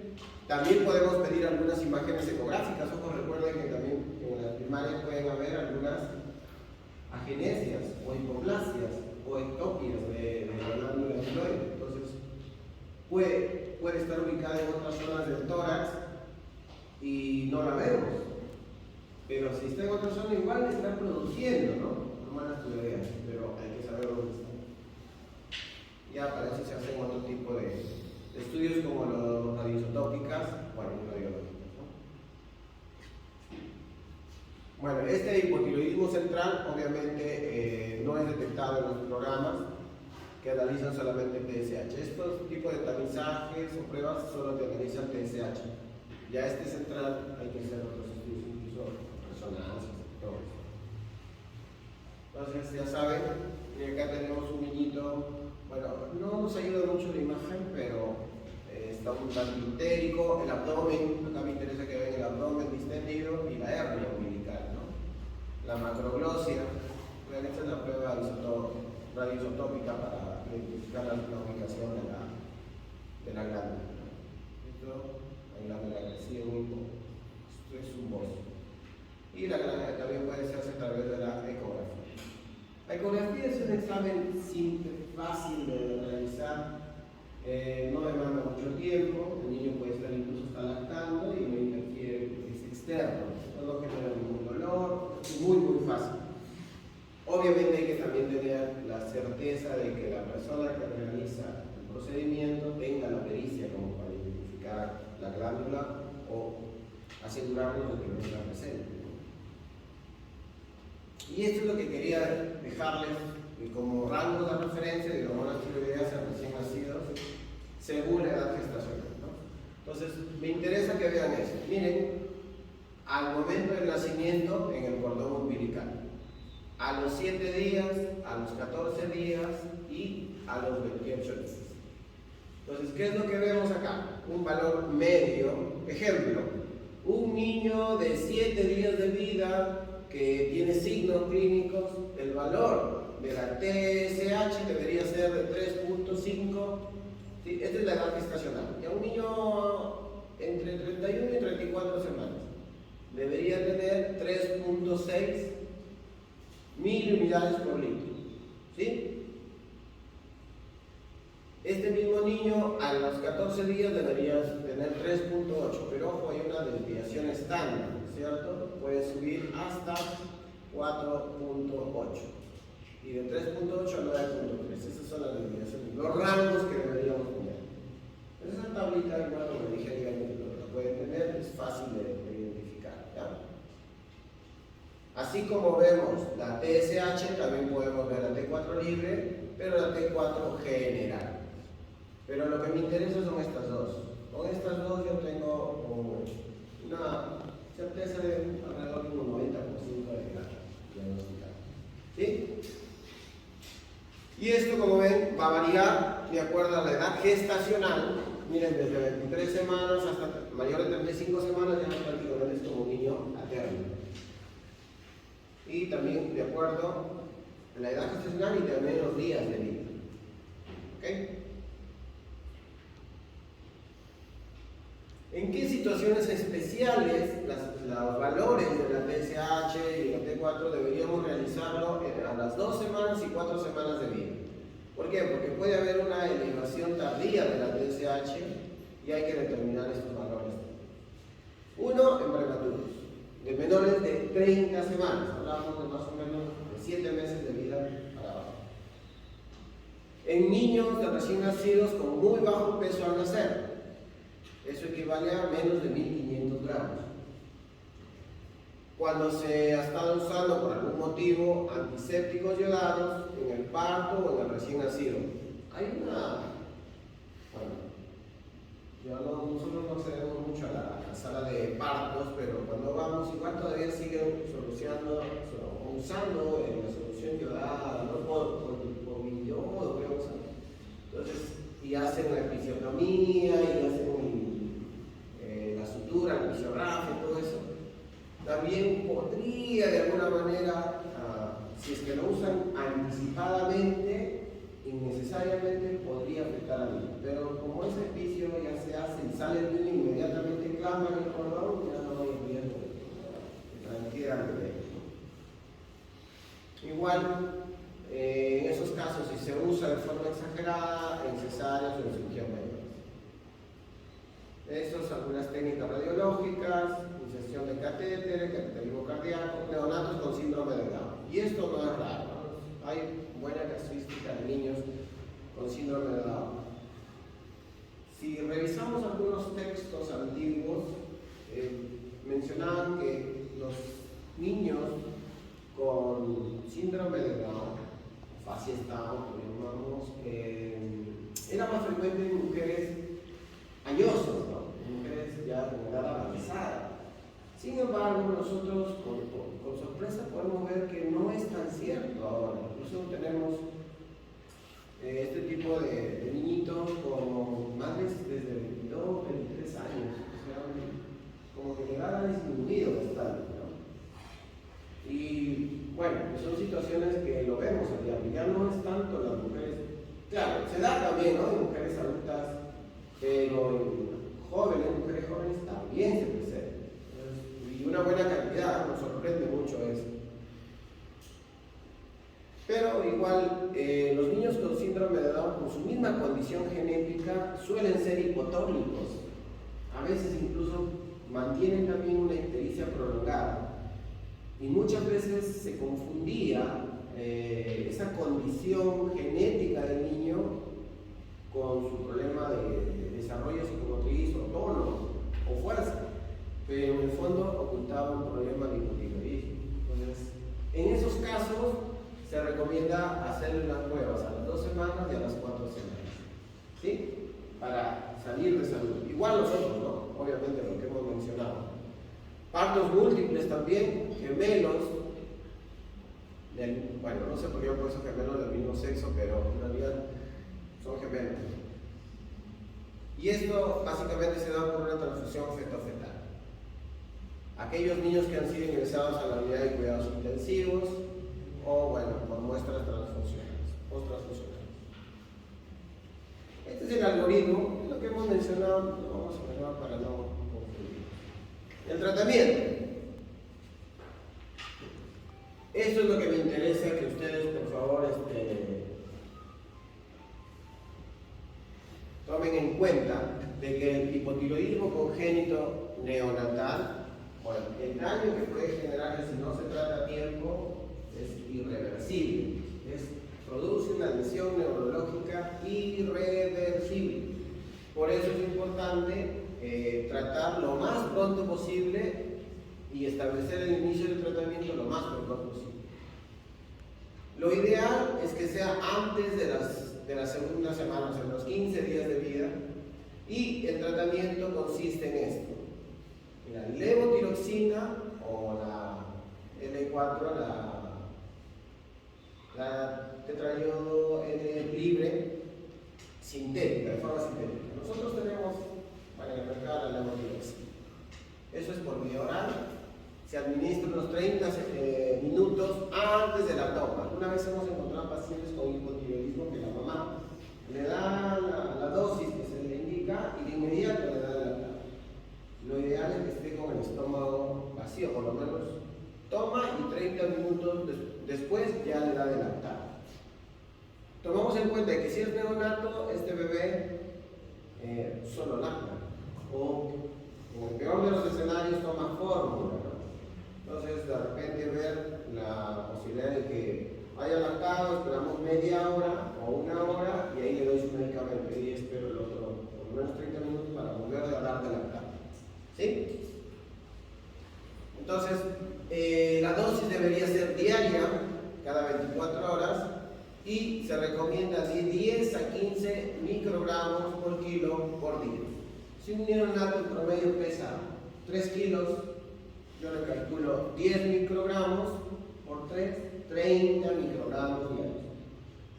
También podemos pedir algunas imágenes ecográficas. Ojo, recuerden que también en las primarias pueden haber algunas agenesias o hipoplasias o ectopias de la glándula tiroides. Entonces, puede estar ubicada en otras zonas del tórax y no la vemos. Pero si está en otra zona, igual está produciendo, ¿no? Hormonas tiroideas, pero hay que saber dónde está. Ya para eso se hacen otro tipo de estudios como los radioisotópicas, bueno, radiológicos, ¿no? Bueno, este hipotiroidismo central obviamente no es detectado en los programas que analizan solamente TSH. Estos tipos de tamizajes o pruebas solo te analizan TSH. Ya este central hay que hacer otros estudios, incluso resonancias, todo eso. Entonces ya saben, y acá tenemos un niñito, bueno, no nos ayuda mucho la imagen, pero está un tanto entérico, el abdomen, acá me interesa que vean el abdomen distendido y la hernia umbilical, ¿no? La macroglossia, vean, esta es la prueba radioisotópica para identificar la ubicación de la glándula, ¿no? Esto, la glándula crecida en un hipo, esto es un bozo. Y la glándula también puede hacerse a través de la ecografía. La ecografía es un examen simple, fácil de realizar, no demanda mucho tiempo, el niño puede estar incluso hasta lactando y no interfiere, es externo, no genera ningún dolor, es muy fácil. Obviamente hay que también tener la certeza de que la persona que realiza el procedimiento tenga la pericia como para identificar la glándula o asegurarnos de que no está presente. Y esto es lo que quería dejarles como rango de referencia de hormonas tiroideas en recién nacidos según la edad gestacional, ¿no? Entonces, me interesa que vean eso. Miren, al momento del nacimiento en el cordón umbilical, a los 7 días, a los 14 días y a los 28 días. Entonces, ¿qué es lo que vemos acá? Un valor medio. Ejemplo, un niño de 7 días de vida que tiene signos clínicos, el valor de la TSH debería ser de 3.5. ¿Sí? Esta es la edad gestacional. Y a un niño entre 31 y 34 semanas debería tener 3.6 miliunidades por litro. ¿Sí? Este mismo niño a los 14 días debería tener 3.8, pero ojo, hay una desviación estándar, ¿cierto? Puede subir hasta 4.8 y de 3.8 a 9.3. Esas son las desviaciones, los rangos que deberíamos tener. Esa tablita, igual como dije, lo pueden tener, es fácil de identificar, ¿ya? Así como vemos la TSH, también podemos ver la T4 libre, pero la T4 general. Pero lo que me interesa son estas dos. Con estas dos yo tengo una certeza de alrededor de un 90% de diagnosticar. ¿Sí? Y esto, como ven, va a variar de acuerdo a la edad gestacional. Miren, desde 23 semanas hasta mayor de 35 semanas ya prácticamente es como un niño a término. Y también de acuerdo a la edad gestacional y también los días de vida. ¿Ok? ¿En qué situaciones especiales los valores de la TSH y la T4 deberíamos realizarlo a las 2 semanas y 4 semanas de vida? ¿Por qué? Porque puede haber una elevación tardía de la TSH y hay que determinar estos valores. Uno, en prematuros, de menores de 30 semanas, hablamos de más o menos de 7 meses de vida para abajo. En niños de recién nacidos con muy bajo peso al nacer. Eso equivale a menos de 1500 gramos. Cuando se ha estado usando por algún motivo antisépticos yodados en el parto o en el recién nacido. Hay una... Bueno, nosotros no accedemos mucho a la sala de partos, pero cuando vamos igual todavía siguen usando la solución yodada, ¿no? por yodo, creo que son. Entonces, y hacen la episiotomía y hacen la sutura, el fisiografía, todo eso. También podría de alguna manera, si es que lo usan anticipadamente, innecesariamente podría afectar al niño. Pero como ese epicio ya se hace y sale el niño inmediatamente clama en el cordón, ya no hay riesgo de transmitir al bebé. Igual, en esos casos, si se usa de forma exagerada, en cesáreas o en cirugía médica. Esas algunas técnicas radiológicas, inserción de cateterismo cardíaco, neonatos con síndrome de Down. Y esto no es raro, ¿no? Hay buena casuística de niños con síndrome de Down. Si revisamos algunos textos antiguos, mencionaban que los niños con síndrome de Down, facies Down, llamamos, era más frecuente en mujeres añosas, ¿no? Mujeres ya con edad avanzada. Sin embargo, nosotros con sorpresa podemos ver que no es tan cierto ahora. Incluso tenemos este tipo de niñitos con madres desde 22, 23 años. O sea, como que la edad ha disminuido bastante, ¿no? Y bueno, son situaciones que lo vemos a diario. Ya no es tanto las mujeres. Claro, se da también, ¿no? En mujeres adultas, pero en mujeres jóvenes también se presenta. Y una buena cantidad, nos sorprende mucho eso. Pero igual, los niños con síndrome de Down, con su misma condición genética, suelen ser hipotónicos. A veces incluso mantienen también una ictericia prolongada. Y muchas veces se confundía esa condición genética del niño con su problema de desarrollo psicomotriz o tono o fuerza, pero en el fondo ocultaba un problema de hipotiroidismo. Entonces, en esos casos se recomienda hacer las pruebas a las 2 semanas y a las 4 semanas, ¿sí? Para salir de salud. Igual nosotros, ¿no? Obviamente lo que hemos mencionado. Partos múltiples también, gemelos, bueno, no sé por qué yo puedo gemelos del mismo sexo, pero en realidad son gemelos. Y esto básicamente se da por una transfusión feto-fetal. Aquellos niños que han sido ingresados a la unidad de cuidados intensivos o, bueno, por muestras transfusionales, post-transfusionales. Este es el algoritmo, lo que hemos mencionado, lo vamos a mencionar para no confundir. El tratamiento. Esto es lo que me interesa que ustedes, por favor, tomen en cuenta de que el hipotiroidismo congénito neonatal, bueno, el daño que puede generar si no se trata a tiempo es irreversible. Produce una lesión neurológica irreversible. Por eso es importante tratar lo más pronto posible y establecer el inicio del tratamiento lo más pronto posible. Lo ideal es que sea antes de las segundas semanas, en los 15 días de vida, y el tratamiento consiste en esto: la levotiroxina o la L4, la tetrayodo N libre sintética, de forma sintética. Nosotros tenemos en el mercado la levotiroxina. Eso es por vía oral. Se administra unos 30 minutos antes de la toma. Una vez hemos encontrado pacientes con hipotiroidismo que la mamá le da la dosis que se le indica y de inmediato le da la tabla. Lo ideal es que esté con el estómago vacío, por lo menos toma y 30 minutos después ya le da de lactar. Tomamos en cuenta que si es neonato, este bebé solo lacta, o en el peor de los escenarios toma fórmula, ¿no? Entonces, de repente ver la posibilidad de que haya lactado, esperamos media hora o una hora y ahí le doy su medicamento y espero el otro por lo menos 30 minutos para volver a dar de lactar. ¿Sí? Entonces, la dosis debería ser diaria, cada 24 horas, y se recomienda de 10 a 15 microgramos por kilo por día. Si un neonato en promedio pesa 3 kilos, yo le calculo 10 microgramos por 3, 30 microgramos diarios.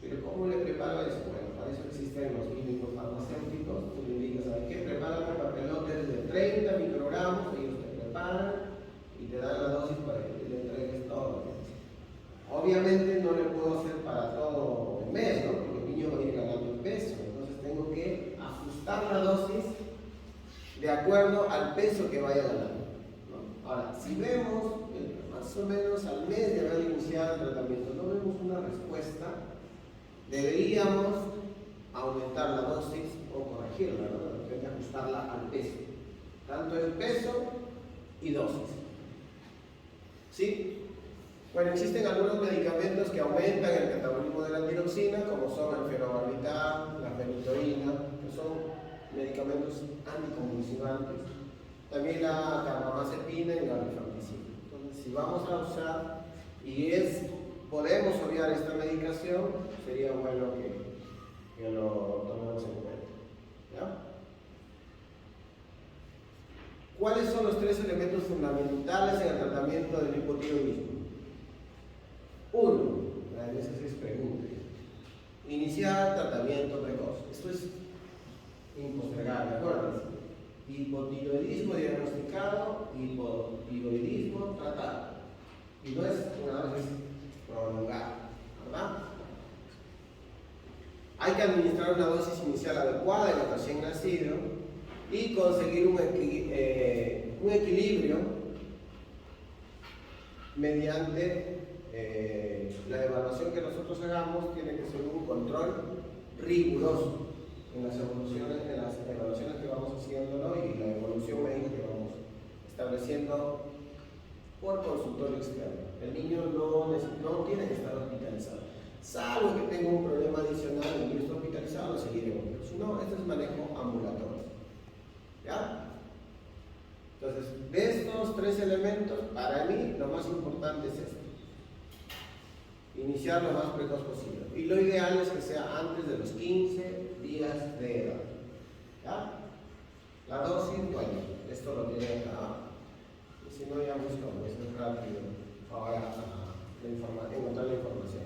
Pero ¿cómo le preparo eso? Bueno, para eso existen los químicos farmacéuticos. Tú le indicas, ¿sabes qué? Prepárame papelotes de 30 microgramos, ellos te preparan y te dan la dosis para que le entregues todo. Obviamente no le puedo hacer para todo el mes, ¿no? Porque el niño de acuerdo al peso que vaya ganando, ¿no? Ahora, si vemos más o menos al mes de haber iniciado el tratamiento, no vemos una respuesta, deberíamos aumentar la dosis o corregirla, ¿no? De repente ajustarla al peso, tanto el peso y dosis. ¿Sí? Bueno, existen algunos medicamentos que aumentan el catabolismo de la tiroxina, como son el fenobarbital, la fenitoína, que son medicamentos anticonvulsivantes. También la carbamazepina y la rifampicina. Entonces, si vamos a usar podemos obviar esta medicación, sería bueno que lo tomemos en cuenta. ¿Ya? ¿Cuáles son los tres elementos fundamentales en el tratamiento del hipotiroidismo? Uno, a veces es pregunta. Iniciar tratamiento precoz. Esto es impostergable, acuérdense. Hipotiroidismo diagnosticado, hipotiroidismo tratado. Y no es una dosis prolongada, ¿verdad? Hay que administrar una dosis inicial adecuada en el recién nacido y conseguir un equilibrio mediante la evaluación que nosotros hagamos. Tiene que ser un control riguroso en las evaluaciones que vamos haciendo, ¿no? Y la evolución médica que vamos estableciendo por consultorio externo. El niño no tiene que estar hospitalizado, salvo que tenga un problema adicional y el niño está hospitalizado, lo seguiremos. Si no, este es manejo ambulatorio. ¿Ya? Entonces, de estos tres elementos, para mí lo más importante es esto: iniciar lo más precoz posible. Y lo ideal es que sea antes de los 15 días de edad. ¿Ya? La dosis, bueno, esto lo tienen acá. Y si no, ya buscamos, es rápido ahora encontrar la información.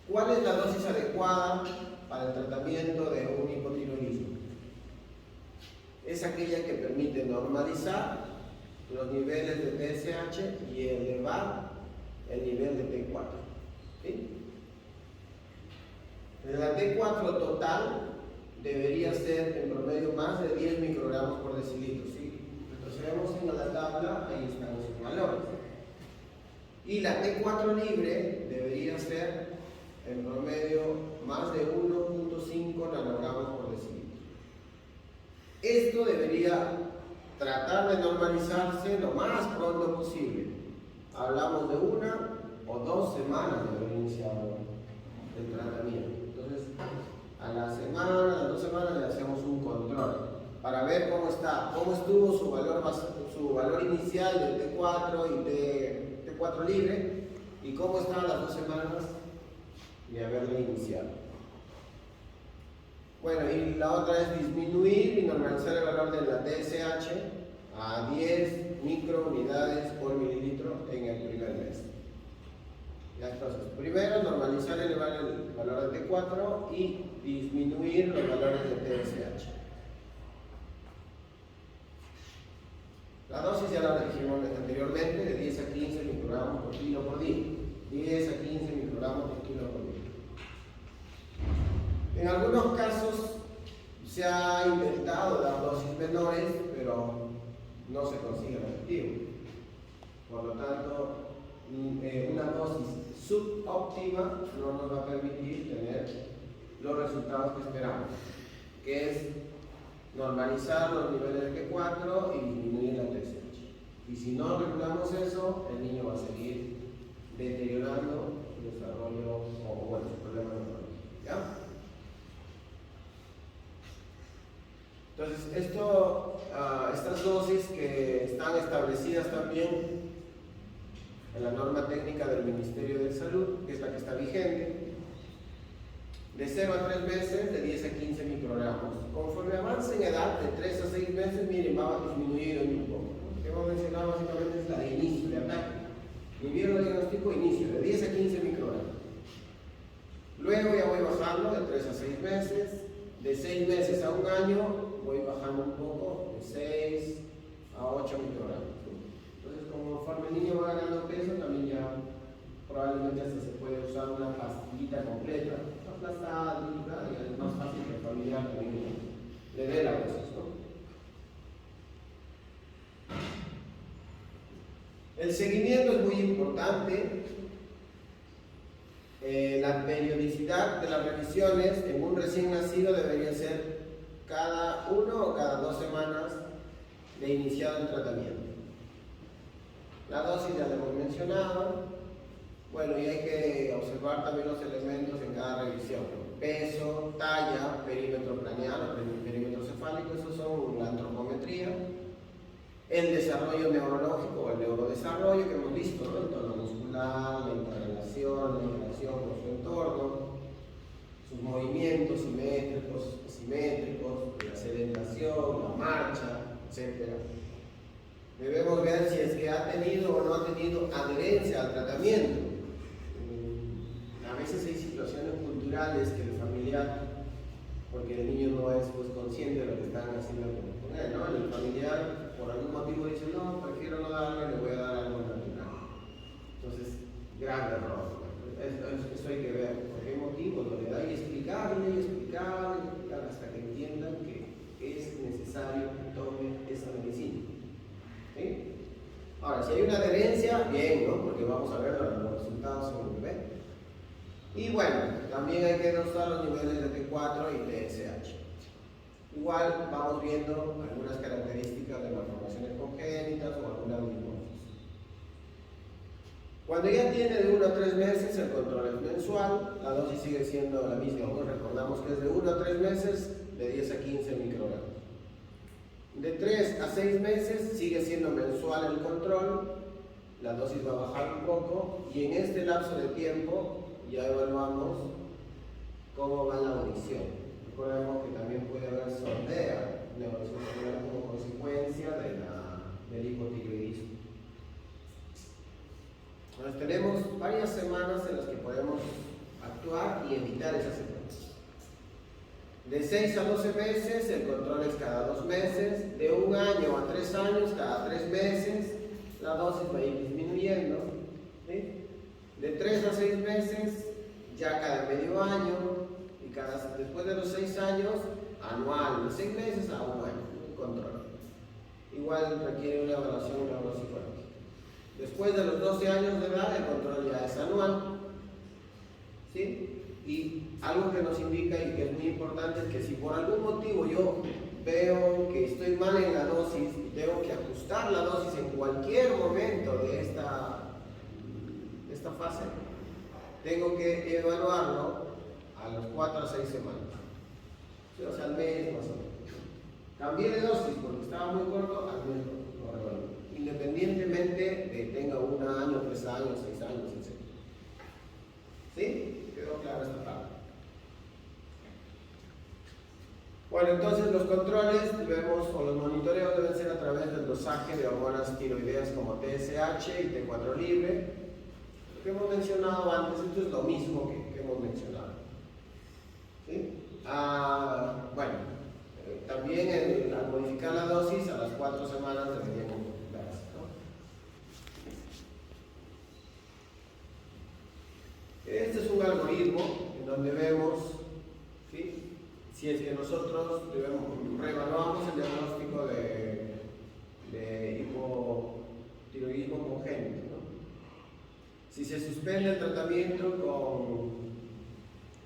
¿Cuál es la dosis adecuada para el tratamiento de un hipotiroidismo? Es aquella que permite normalizar los niveles de TSH y elevar el nivel de T4. ¿Sí? La T4 total debería ser en promedio más de 10 microgramos por decilitro. ¿Sí? Retrocedemos en la tabla, ahí están sus valores. Y la T4 libre debería ser en promedio más de 1.5 nanogramos por decilitro. Esto debería tratar de normalizarse lo más pronto posible. Hablamos de 1 o 2 semanas de haber iniciado el tratamiento. Entonces, a la semana, a las 2 semanas le hacemos un control para ver cómo estuvo su valor inicial del T4 y T4 libre, y cómo está a las 2 semanas de haberle iniciado. Bueno, y la otra es disminuir y normalizar el valor de la TSH a 10 microunidades por mililitro en el primer mes. Ya, entonces, primero normalizar el valor de T4 y disminuir los valores de TSH. La dosis ya la dijimos anteriormente, de 10 a 15 microgramos por kilo por día. 10 a 15 microgramos por kilo por día. En algunos casos se ha intentado dar dosis menores, pero no se consigue el objetivo. Por lo tanto, una dosis subóptima no nos va a permitir tener los resultados que esperamos, que es normalizar los niveles de T4 y disminuir la TSH. Y si no regulamos eso, el niño va a seguir deteriorando su desarrollo o su problema neurológico. ¿Ya? Entonces, estas dosis que están establecidas también en la norma técnica del Ministerio de Salud, que es la que está vigente, de 0 a 3 meses, de 10 a 15 microgramos. Conforme avance en edad, de 3 a 6 meses, miren, va disminuyendo un poco. Lo que hemos mencionado básicamente es la de inicio, de ataque. Nivel de diagnóstico inicio, de 10 a 15 microgramos. Luego ya voy bajando de 3 a 6 meses, de 6 meses a 1 año, voy bajando un poco, de 6 a 8 microgramos. Entonces, conforme el niño va ganando peso, también ya probablemente hasta se puede usar una pastillita completa, aplastada, y es más fácil que el familiar también le dé la dosis, ¿no? El seguimiento es muy importante. La periodicidad de las revisiones en un recién nacido debería ser cada 1 o cada 2 semanas de iniciado el tratamiento. La dosis ya la hemos mencionado. Bueno, y hay que observar también los elementos en cada revisión. Peso, talla, perímetro craneal, perímetro cefálico, esos son la antropometría. El desarrollo neurológico o el neurodesarrollo que hemos visto, ¿no? El tono muscular, la interrelación, la interacción con su entorno, sus movimientos simétricos, asimétricos, la sedentación, la marcha, etc. Debemos ver si es que ha tenido o no ha tenido adherencia al tratamiento. A veces hay situaciones culturales que el familiar, porque el niño no es pues, consciente de lo que están haciendo con él, ¿no? El familiar por algún motivo dice, no, prefiero no darle, le voy a dar algo natural. Entonces, grave error. Eso hay que ver, por qué motivo no le da y explicarle hasta que entiendan que es necesario que tome esa medicina. ¿Sí? Ahora, si hay una adherencia, bien, ¿no? Porque vamos a ver los resultados en el bebé. Y bueno, también hay que dosar los niveles de T4 y TSH. Igual vamos viendo algunas características de malformaciones congénitas o alguna dismorfia. Cuando ya tiene de 1 a 3 meses, el control es mensual, la dosis sigue siendo la misma. Bueno, recordamos que es de 1 a 3 meses, de 10 a 15 microgramos. De 3 a 6 meses sigue siendo mensual el control, la dosis va a bajar un poco y en este lapso de tiempo ya evaluamos cómo va la audición. Recordemos que también puede haber sordera neurosensorial como consecuencia del hipotiroidismo. Entonces tenemos varias semanas en las que podemos actuar y evitar esas secuencias. De 6 a 12 meses, el control es cada 2 meses. De 1 año a 3 años, cada 3 meses, la dosis va a ir disminuyendo. ¿Sí? De 3 a 6 meses, ya cada medio año. Y después de los 6 años, anual. De 6 meses a 1 año, el control. Igual requiere una evaluación neuropsicológica. Después de los 12 años de edad, el control ya es anual. ¿Sí? Y algo que nos indica y que es muy importante es que si por algún motivo yo veo que estoy mal en la dosis y tengo que ajustar la dosis en cualquier momento de esta fase, tengo que evaluarlo a los 4 a 6 semanas. O sea, al mes más o menos. Cambié de dosis porque estaba muy corto, al mes lo revalúo. Independientemente de que tenga 1 año, 3 años, 6 años, etc. ¿Sí? ¿Quedó clara esta parte? Bueno, entonces los controles o los monitoreos deben ser a través del dosaje de hormonas tiroideas como TSH y T4 libre. Lo que hemos mencionado antes, esto es lo mismo que hemos mencionado. ¿Sí? Bueno, también al modificar la dosis a las 4 semanas deberíamos modificarse, ¿no? Este es un algoritmo en donde vemos, ¿sí?, si es que nosotros reevaluamos el diagnóstico de hipotiroidismo congénito, ¿no? Si se suspende el tratamiento con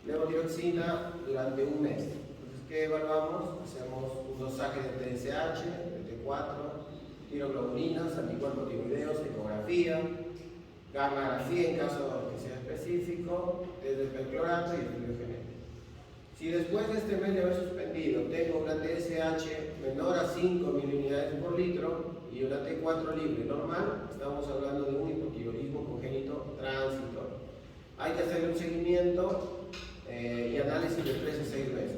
levotiroxina durante 1 mes, entonces, ¿qué evaluamos? Hacemos un dosaje de TSH, de T4, tiroglobulinas, anticuerpos tiroideos, ecografía, gammagrafía en caso que sea específico, desde el perclorato y estudio genético. Si después de este mes de haber suspendido tengo una TSH menor a 5 miliunidades por litro y una T4 libre normal, estamos hablando de un hipotiroidismo congénito transitorio. Hay que hacer un seguimiento y análisis de 3 a 6 meses.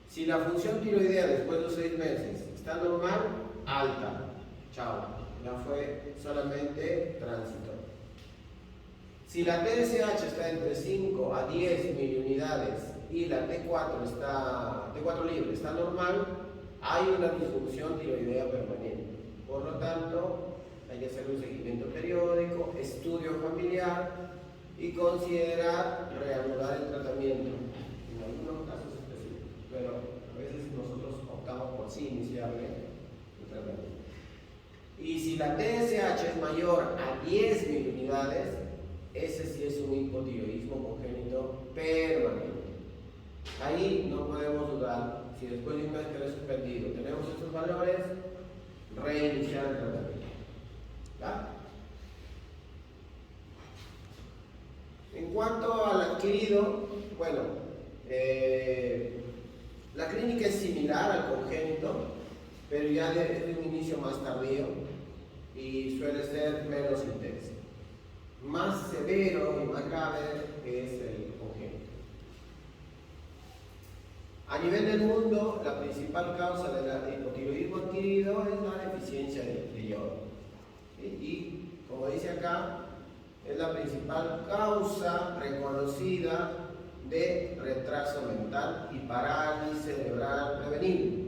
Si la función tiroidea después de los 6 meses está normal, alta, chao, ya fue solamente transitorio. Si la TSH está entre 5 a 10 miliunidades y la T4 libre está normal, hay una disfunción tiroidea permanente. Por lo tanto, hay que hacer un seguimiento periódico, estudio familiar y considerar reanudar el tratamiento en algunos casos específicos, pero a veces por sí iniciarle el tratamiento. Y si la TSH es mayor a 10.000 unidades, ese sí es un hipotiroidismo congénito permanente. Ahí no podemos dudar, si después de un mes que lo he suspendido tenemos estos valores, reiniciar el tratamiento. ¿Va? En cuanto al adquirido, bueno, la clínica es similar al congénito, pero ya es de un inicio más tardío y suele ser menos intenso. Más severo y más grave es el congénito. A nivel del mundo, la principal causa del hipotiroidismo adquirido es la deficiencia de yodo. Y como dice acá, es la principal causa reconocida de retraso mental y parálisis cerebral prevenible.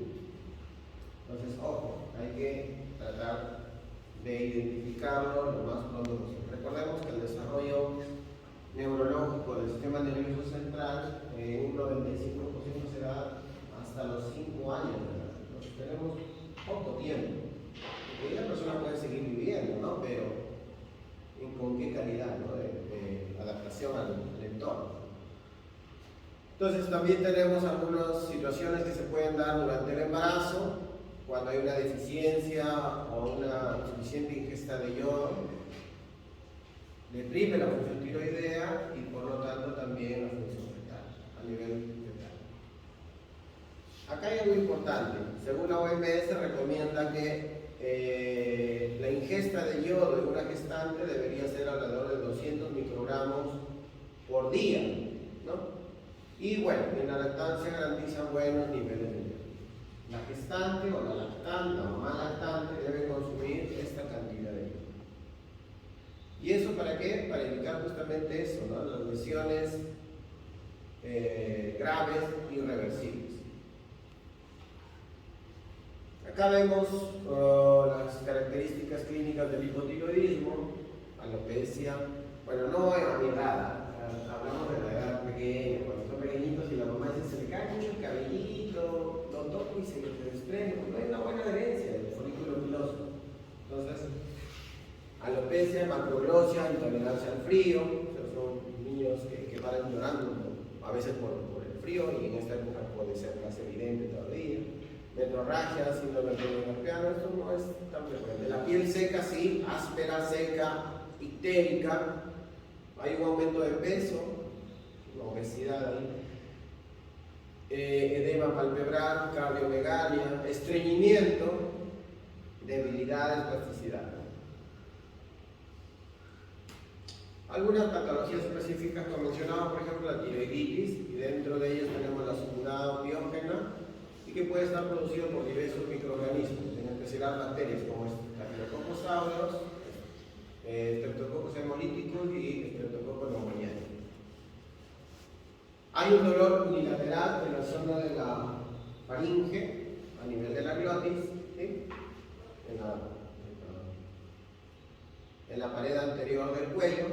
Entonces, ojo, hay que tratar de identificarlo lo más pronto posible. Recordemos que el desarrollo neurológico del sistema nervioso central en un 95% se da hasta los 5 años de edad. Entonces tenemos poco tiempo. Porque la persona puede seguir viviendo, ¿no? Pero con qué calidad, ¿no? de adaptación al entorno. Entonces también tenemos algunas situaciones que se pueden dar durante el embarazo, cuando hay una deficiencia o una insuficiente ingesta de yodo, deprime la función tiroidea y por lo tanto también la función fetal, a nivel fetal. Acá hay algo importante. Según la OMS recomienda que la ingesta de yodo de una gestante debería ser alrededor de 200 microgramos por día, ¿no? Y bueno, en la lactancia garantizan buenos niveles de yodo. La gestante o la lactante, la mamá lactante debe consumir esta cantidad de yodo. ¿Y eso para qué? Para evitar justamente eso, ¿no? Las lesiones graves e irreversibles. Acá vemos las características clínicas del hipotiroidismo, alopecia, bueno, no en la mirada, hablamos de la edad pequeña, cuando son pequeñitos y la mamá dice se le cae mucho el cabellito, lo toco y se desprende, no hay una buena adherencia del folículo piloso. Entonces, alopecia, macroglosia, intolerancia al frío, o sea, son niños que paran llorando, ¿no? A veces por el frío y en esta época puede ser más evidente todavía. Metrorragia, síndrome poliocarpiano, esto no es tan frecuente. La piel seca, sí, áspera, seca, ictérica, hay un aumento de peso, una obesidad ahí, edema palpebral, cardiomegalia, estreñimiento, debilidad, espasticidad. Algunas patologías específicas que mencionaba, por ejemplo, la tiroiditis, y dentro de ellas tenemos la subunidad biógena, y que puede estar producido por diversos microorganismos, en especial bacterias como Staphylococcus aureus, Streptococcus hemolíticos y Streptococcus pneumoniae. Hay un dolor unilateral en la zona de la faringe, a nivel de la glotis, ¿sí? en la pared anterior del cuello,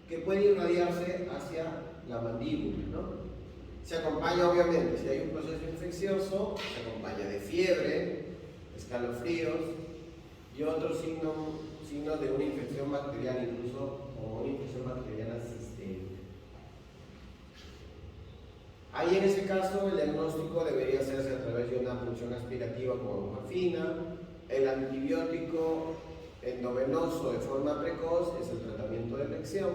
que puede irradiarse hacia la mandíbula, ¿no? Se acompaña, obviamente, si hay un proceso infeccioso, se acompaña de fiebre, escalofríos y otros signos de una infección bacteriana, incluso como una infección bacteriana sistémica. Ahí en ese caso el diagnóstico debería hacerse a través de una punción aspirativa con morfina. El antibiótico endovenoso de forma precoz es el tratamiento de elección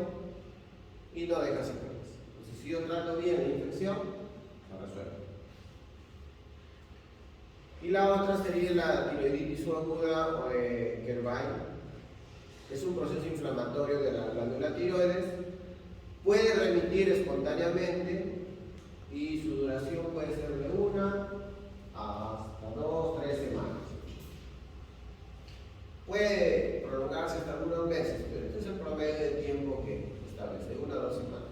y no deja secuelas. Entonces, si yo trato bien la infección, la resuelvo. Y la otra sería la tiroiditis subaguda o de Kerbein. Es un proceso inflamatorio de la glándula tiroides. Puede remitir espontáneamente y su duración puede ser de 1 hasta 2, 3 semanas. Puede prolongarse hasta algunos meses, pero este es el promedio de tiempo que establece, 1 a 2 semanas.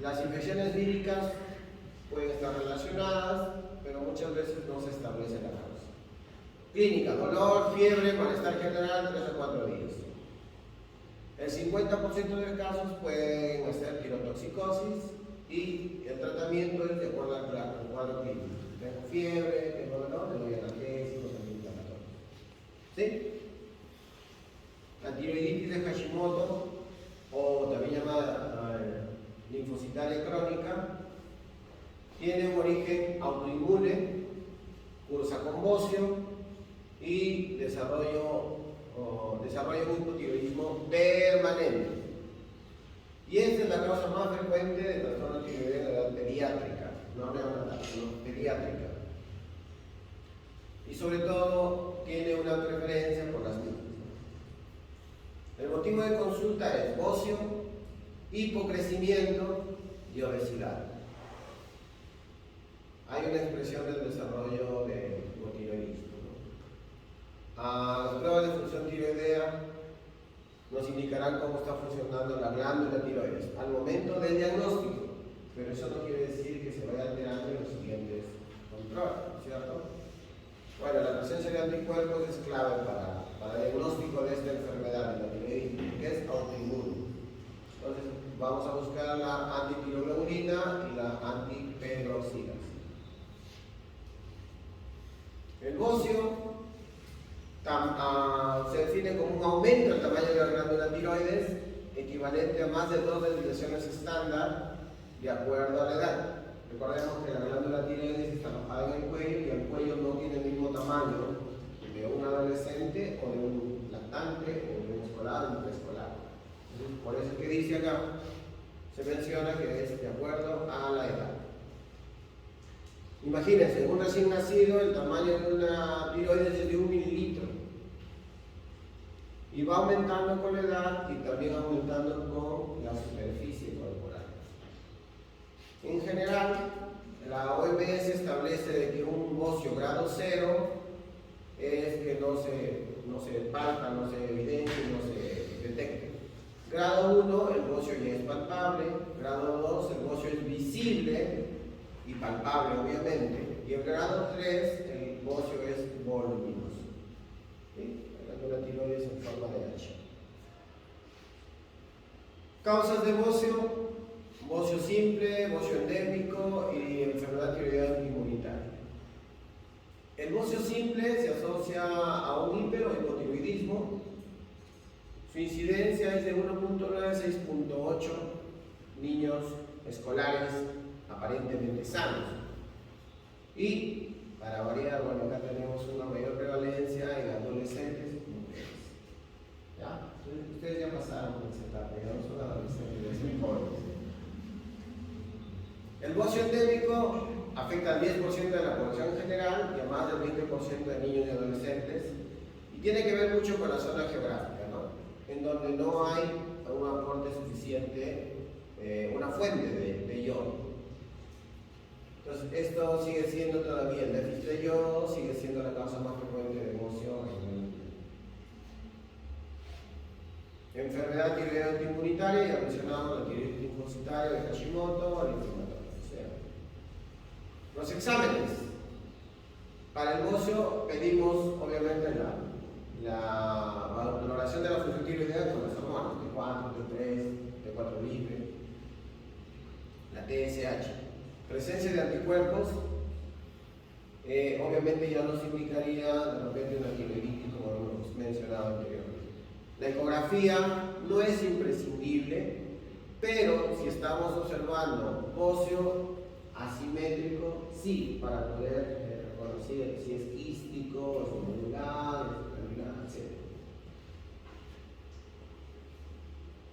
Las infecciones víricas pueden estar relacionadas, pero muchas veces no se establece la causa. Clínica: dolor, fiebre, malestar general, 3 a 4 días. El 50% de casos pueden ser tirotoxicosis y el tratamiento es de acuerdo al cuadro clínico. tengo fiebre, tengo dolor, le doy analgésicos, antiinflamatorios. ¿Sí? La tiroiditis de Hashimoto, o también llamada linfocitaria crónica, tiene un origen autoinmune, cursa con bocio y desarrollo un hipotiroidismo permanente. Y esta es la causa más frecuente de trastorno tiroideo en la edad pediátrica, no neonatal, sino pediátrica. Y sobre todo tiene una preferencia por las niñas. El motivo de consulta es bocio, hipocrecimiento y obesidad. Hay una expresión del desarrollo del hipotiroidismo. Las pruebas de función tiroidea nos indicarán cómo está funcionando la glándula tiroides al momento del diagnóstico, pero eso no quiere decir que se vaya alterando en los siguientes controles, ¿cierto? Bueno, la presencia de anticuerpos es clave para el diagnóstico de esta enfermedad, de la tiroiditis, que es autoinmune. Entonces, vamos a buscar la antitiroglobulina y la antiperoxidasa. El bocio se define como un aumento del tamaño de la glándula tiroides equivalente a más de 2 desviaciones estándar de acuerdo a la edad. Recordemos que la glándula tiroides está alojada en el cuello y el cuello no tiene el mismo tamaño de un adolescente o de un lactante o de un escolar o un preescolar. Por eso es que dice acá, se menciona que es de acuerdo a la edad. Imagínense, un recién nacido, el tamaño de una tiroides es de 1 mililitro. Y va aumentando con la edad y también aumentando con la superficie corporal. En general, la OMS establece de que un bocio grado 0 es que no se palpa, no se evidencia, no se detecta. Grado 1, el bocio ya es palpable. Grado 2, el bocio es visible y palpable, obviamente. Y el grado 3, el bocio es voluminoso. ¿Sí? La tiroides en forma de H. Causas de bocio: bocio simple, bocio endémico y enfermedad tiroidea inmunitaria. El bocio simple se asocia a un hiper o hipotiroidismo. Su incidencia es de 1.9 a 6.8 niños escolares aparentemente sanos. Y para variar, bueno, acá tenemos una mayor prevalencia en adolescentes y mujeres. ¿Ya? Ustedes ya pasaron por esa etapa, ya no son adolescentes, ya son jóvenes. El bocio endémico afecta al 10% de la población en general y a más del 20% de niños y adolescentes, y tiene que ver mucho con la zona geográfica, ¿no? En donde no hay un aporte suficiente, una fuente de yodo. Entonces, esto sigue siendo todavía el déficit de yodo, sigue siendo la causa más frecuente de bocio en el mundo. Enfermedad tiroidea autoinmunitaria, ya mencionamos la tiroiditis linfocitaria de Hashimoto, la inflamatoria. Los exámenes. Para el bocio pedimos, obviamente, la valoración de la función tiroidea con las hormonas T4, T3, T4 libre, la TSH. Presencia de anticuerpos, obviamente ya nos indicaría de repente una tiroiditis, como hemos mencionado anteriormente. La ecografía no es imprescindible, pero si estamos observando bocio asimétrico, sí, para poder reconocer si es quístico, es nodular, etc.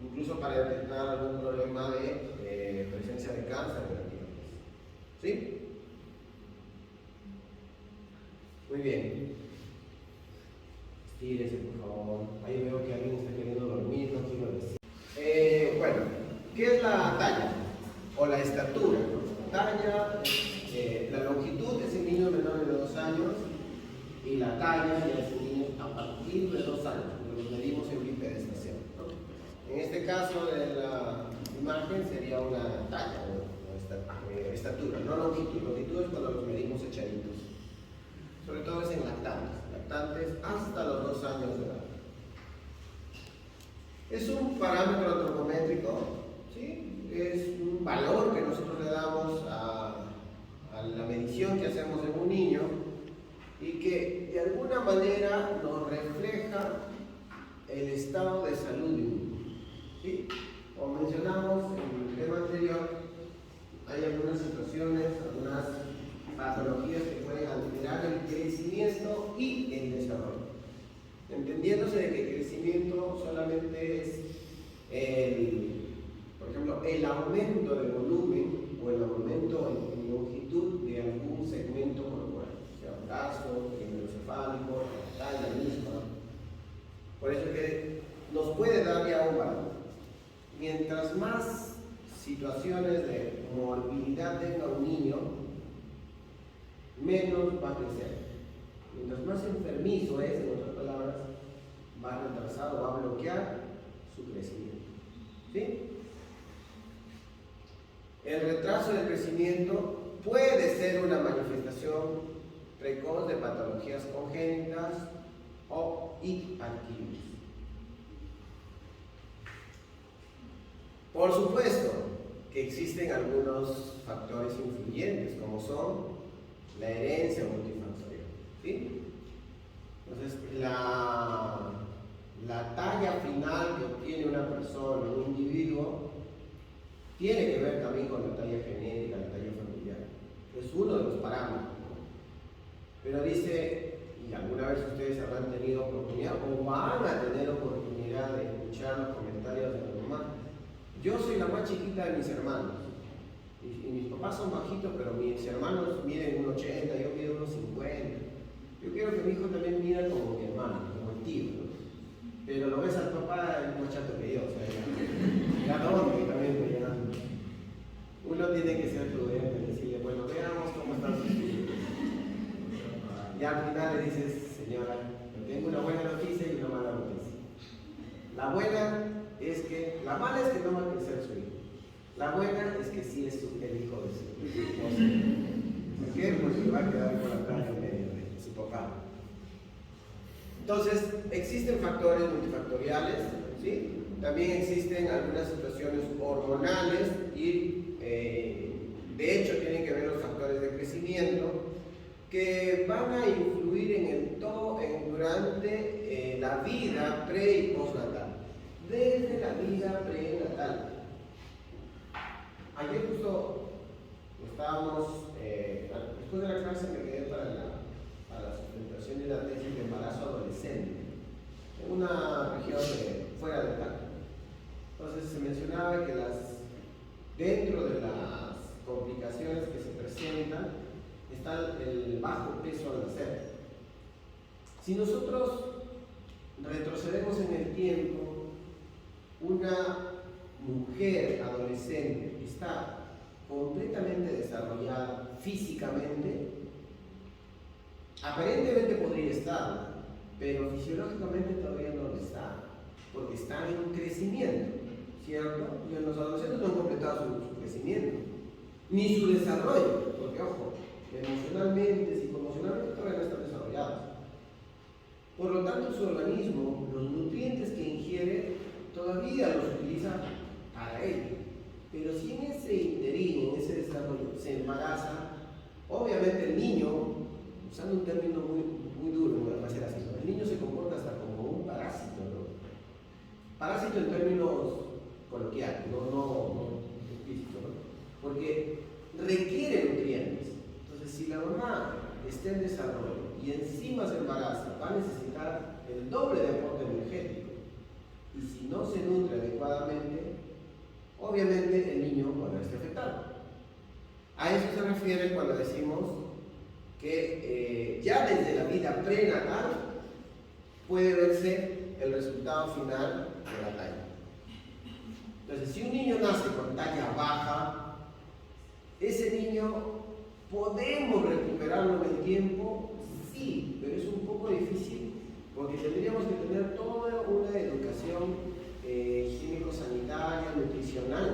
Incluso para detectar algún problema de presencia de cáncer en la tiroides. ¿Sí? Muy bien. Estírese, por favor. Ahí veo que alguien está queriendo dormir, no quiero decir. Bueno, ¿qué es la talla? O la estatura. Talla, la longitud es en niños menores de 2 años y la talla ya es en niños a partir de 2 años, los medimos en bipedestación, ¿no? En este caso de la imagen sería una talla, estatura, no longitud. Longitud es cuando los medimos echaditos. Sobre todo es en lactantes hasta los 2 años de edad. Es un parámetro antropométrico, ¿sí? Es un valor que nosotros le damos a a la medición que hacemos en un niño y que de alguna manera nos refleja el estado de salud de un niño. ¿Sí? Como mencionamos en el tema anterior, hay algunas situaciones, algunas patologías que pueden alterar el crecimiento y el desarrollo. Entendiéndose de que el crecimiento solamente es por ejemplo, el aumento de volumen o el aumento en longitud de algún segmento corporal, sea un brazo, hidrocefálico, la talla misma. Por eso que nos puede dar ya un valor. Mientras más situaciones de morbilidad tenga un niño, menos va a crecer. Mientras más enfermizo es, en otras palabras, va a retrasar o va a bloquear su crecimiento. ¿Sí? El retraso del crecimiento puede ser una manifestación precoz de patologías congénitas y adquiridas. Por supuesto que existen algunos factores influyentes, como son la herencia multifactorial. ¿Sí? Entonces, la talla final que obtiene una persona, un individuo, tiene que ver también con la talla genética, la talla familiar. Es uno de los parámetros, ¿no? Pero dice, y alguna vez ustedes habrán tenido oportunidad o van a tener oportunidad de escuchar los comentarios de la mamá. Yo soy la más chiquita de mis hermanos. Y mis papás son bajitos, pero mis hermanos miden 1,80, yo mido 1,50. Yo quiero que mi hijo también mida como mi hermano, como el tío, ¿no? Pero lo ves al papá, es más chato que yo, o sea, ya dónde también, pues ya. Uno tiene que ser prudente y decirle, bueno, veamos cómo están sus hijos. Y al final le dices, señora, tengo una buena noticia y una mala noticia. La mala es que no va a crecer su hijo. La buena es que sí es el hijo de su esposo. ¿Por qué? Porque va a quedar con la talla en medio de su papá. Entonces, existen factores multifactoriales, ¿sí? También existen algunas situaciones hormonales y, de hecho, tienen que ver los factores de crecimiento que van a influir durante la vida pre y postnatal. Desde la vida prenatal. Ayer justo estábamos, después de la clase me quedé para la sustentación de la tesis de embarazo adolescente en una región fuera de Tacna. Entonces se mencionaba que dentro de las complicaciones que se presentan está el bajo peso al nacer. Si nosotros retrocedemos en el tiempo, una mujer adolescente que está completamente desarrollada físicamente, aparentemente podría estar, pero fisiológicamente todavía no lo está, porque está en crecimiento, ¿cierto? Y los adolescentes no han completado su crecimiento, ni su desarrollo, porque ojo, emocionalmente, psicoemocionalmente todavía no están desarrollados. Por lo tanto, su organismo, los nutrientes que ingiere, todavía los utiliza para ello. Pero si en ese interín, en ese desarrollo, se embaraza, obviamente el niño, usando un término muy duro, va a ser así, ¿no? El niño se comporta hasta como un parásito, ¿no? Parásito en términos coloquiales, no explícito, ¿no? Porque requiere nutrientes. Entonces, si la mamá está en desarrollo y encima se embaraza, va a necesitar el doble de aporte energético. Y si no se nutre adecuadamente, obviamente el niño va a verse afectado. A eso se refiere cuando decimos que ya desde la vida prenatal puede verse el resultado final de la talla. Entonces, si un niño nace con talla baja, ese niño podemos recuperarlo en el tiempo, sí, pero es un poco difícil porque tendríamos que tener toda una educación químico-sanitaria, nutricional.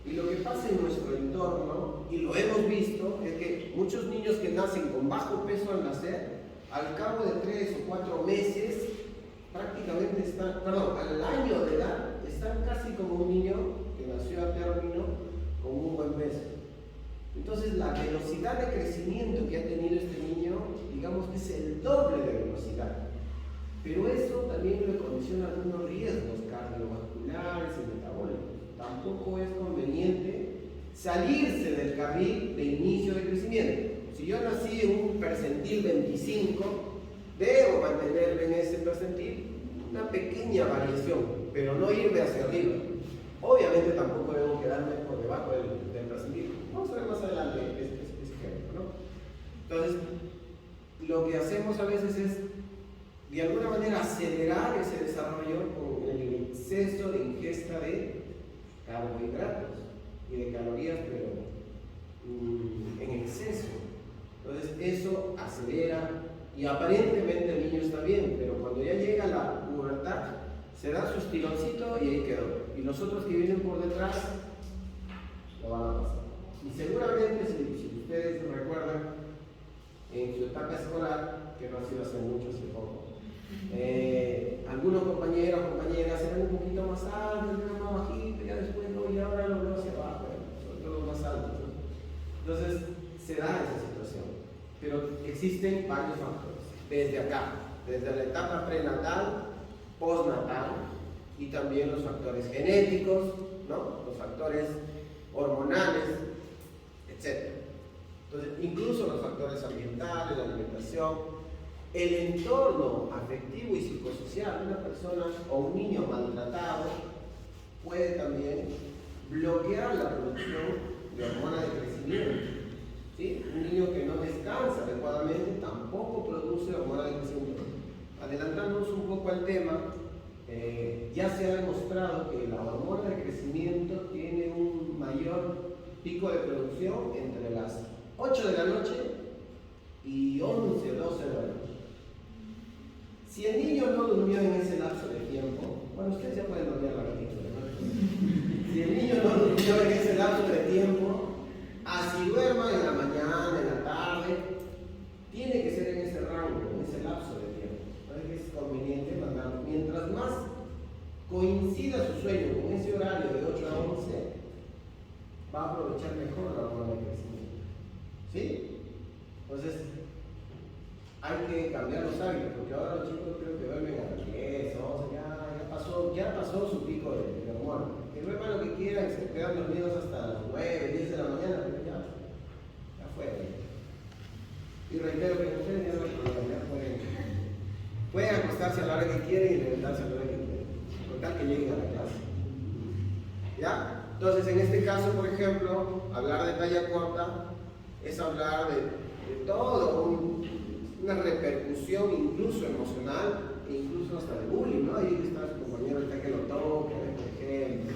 Y lo que pasa en nuestro entorno, y lo hemos visto, es que muchos niños que nacen con bajo peso al nacer, al cabo de 3 o 4 meses, prácticamente al año de edad, están casi como un niño que nació a término con un buen peso. Entonces la velocidad de crecimiento que ha tenido este niño, digamos que es el doble de velocidad. Pero eso también le condiciona algunos riesgos cardiovasculares y metabólicos. Tampoco es conveniente salirse del carril de inicio de crecimiento. Si yo nací en un percentil 25, debo mantenerme en ese percentil, una pequeña variación, pero no irme hacia arriba. Obviamente tampoco debo quedarme por debajo del percentil. Vamos a ver más adelante ese ejemplo, ¿no? Entonces, lo que hacemos a veces es, de alguna manera, acelerar ese desarrollo con el exceso de ingesta de carbohidratos y de calorías, pero en exceso. Entonces, eso acelera y aparentemente el niño está bien, pero cuando ya llega la pubertad, se da su estironcito y ahí quedó. Y los otros que vienen por detrás lo van a pasar. Y seguramente, si ustedes recuerdan, en su etapa escolar, que no ha sido hace mucho, hace poco, algunos compañeros o compañeras eran un poquito más altos, eran más bajitos, ya después no, y ahora lo veo hacia abajo, sobre todo los más altos, ¿no? Entonces, se da esa situación. Pero existen varios factores, desde acá, desde la etapa prenatal, postnatal, y también los factores genéticos, ¿no? Los factores hormonales, etc. Entonces, incluso los factores ambientales, la alimentación, el entorno afectivo y psicosocial de una persona o un niño maltratado puede también bloquear la producción de hormona de crecimiento. ¿Sí? Un niño que no descansa adecuadamente tampoco produce hormona de crecimiento. Adelantándonos un poco al tema, ya se ha demostrado que la hormona de crecimiento tiene un mayor pico de producción entre las 8 de la noche y 11, 12 de la noche. Si el niño no durmió en ese lapso de tiempo, bueno, ustedes ya pueden dormir a la noche, ¿no? Si el niño no durmió en ese lapso de tiempo, así duerma en la mañana, en la tarde, tiene que ser en ese rango, en ese lapso de tiempo. Entonces es conveniente mandarlo. Mientras más coincida su sueño con ese horario de 8 a 11, va a aprovechar mejor la hormona de crecimiento. ¿Sí? Entonces, hay que cambiar los hábitos, porque ahora los chicos creo que duermen a las 10, 11, ya pasó su pico de hormona. Que duerman lo que quieran, se quedan dormidos hasta las 9, 10 de la mañana, pero ya fue. Y reitero que ustedes ya no hay problema, ya pueden acostarse a la hora que quieren y levantarse a la hora que quieren, con tal que lleguen a la clase. ¿Ya? Entonces, en este caso, por ejemplo, hablar de talla corta es hablar de todo, una repercusión incluso emocional e incluso hasta de bullying, ¿no? Ahí está su compañero, está que lo toca, por ejemplo,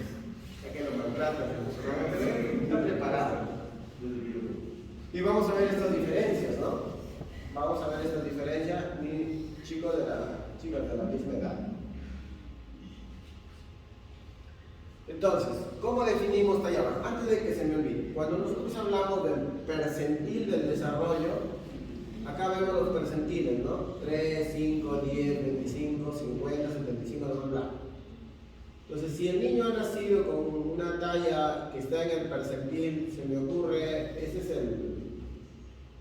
está que lo maltrata emocionalmente, está preparado. Y vamos a ver estas diferencias, ¿no? Vamos a ver estas diferencias, chicos de la misma edad. Entonces, ¿cómo definimos talla baja? Antes de que se me olvide, cuando nosotros hablamos del percentil del desarrollo, acá vemos los percentiles, ¿no? 3, 5, 10, 25, 50, 75, bla, bla. Entonces, si el niño ha nacido con una talla que está en el percentil, se me ocurre, ese es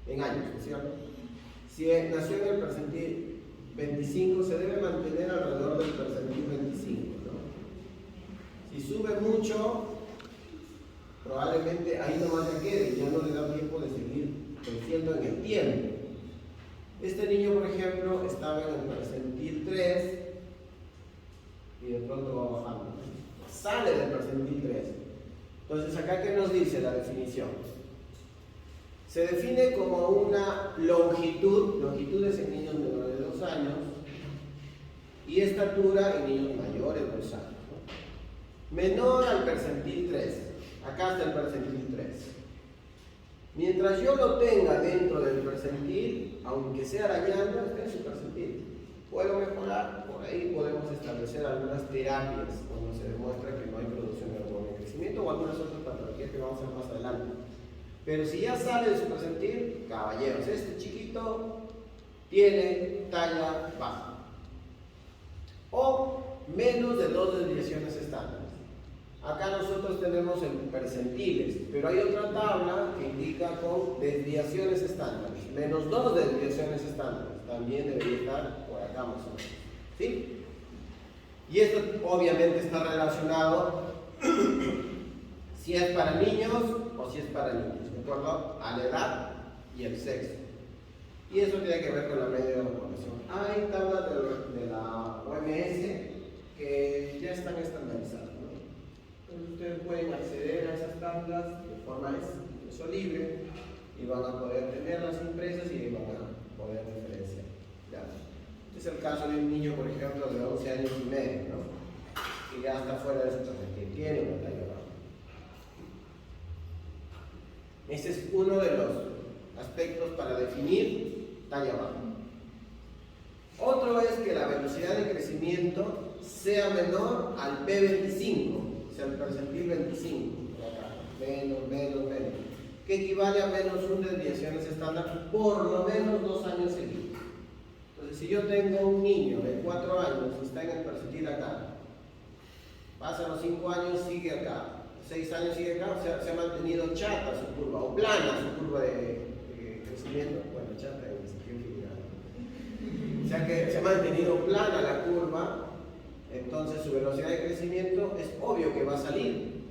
en años, ¿no es cierto? Si nació en el percentil 25, se debe mantener alrededor del percentil 25, ¿no? Si sube mucho, probablemente ahí nomás se quede, ya no le da tiempo de seguir creciendo en el tiempo. Este niño, por ejemplo, estaba en el percentil 3 y de pronto va bajando. Sale del percentil 3. Entonces, acá, ¿qué nos dice la definición? Se define como una longitudes en niños menores de 2 años y estatura en niños mayores de 2 años, ¿no? Menor al percentil 3. Acá está el percentil 3. Mientras yo lo tenga dentro del percentil, aunque sea arañando, está en su percentil. Puedo mejorar, por ahí podemos establecer algunas terapias cuando se demuestra que no hay producción de hormona de crecimiento o algunas otras patologías que vamos a ver más adelante. Pero si ya sale de su percentil, caballeros, este chiquito tiene talla baja o menos de 2 desviaciones estándares. Acá nosotros tenemos en percentiles, pero hay otra tabla que indica con desviaciones estándares. Menos 2 desviaciones estándares. También debería estar por acá más o menos. ¿Sí? Y esto obviamente está relacionado si es para niños o si es para niñas, ¿de acuerdo? A la edad y el sexo. Y eso tiene que ver con la media de la población. Hay tablas de la OMS que ya están estandarizadas, ¿no? Entonces ustedes pueden acceder a esas tablas de forma de uso libre y van a poder tener las impresas y van a poder diferenciar. ¿Ya? Este es el caso de un niño, por ejemplo, de 11 años y medio, ¿no? Que ya está fuera de su perspectiva, tiene una talla baja. Ese es uno de los aspectos para definir talla baja. Otro es que la velocidad de crecimiento sea menor al P25, o sea, el percentil 25, menos, que equivale a menos 1 desviaciones estándar por lo menos 2 años seguidos. Entonces, si yo tengo un niño de 4 años y está en el percentil acá, pasa los 5 años, sigue acá, 6 años sigue acá, o sea, se ha mantenido chata su curva, o plana su curva de crecimiento, bueno, chata en el sentido general. O sea que se ha mantenido plana la curva, entonces su velocidad de crecimiento es obvio que va a salir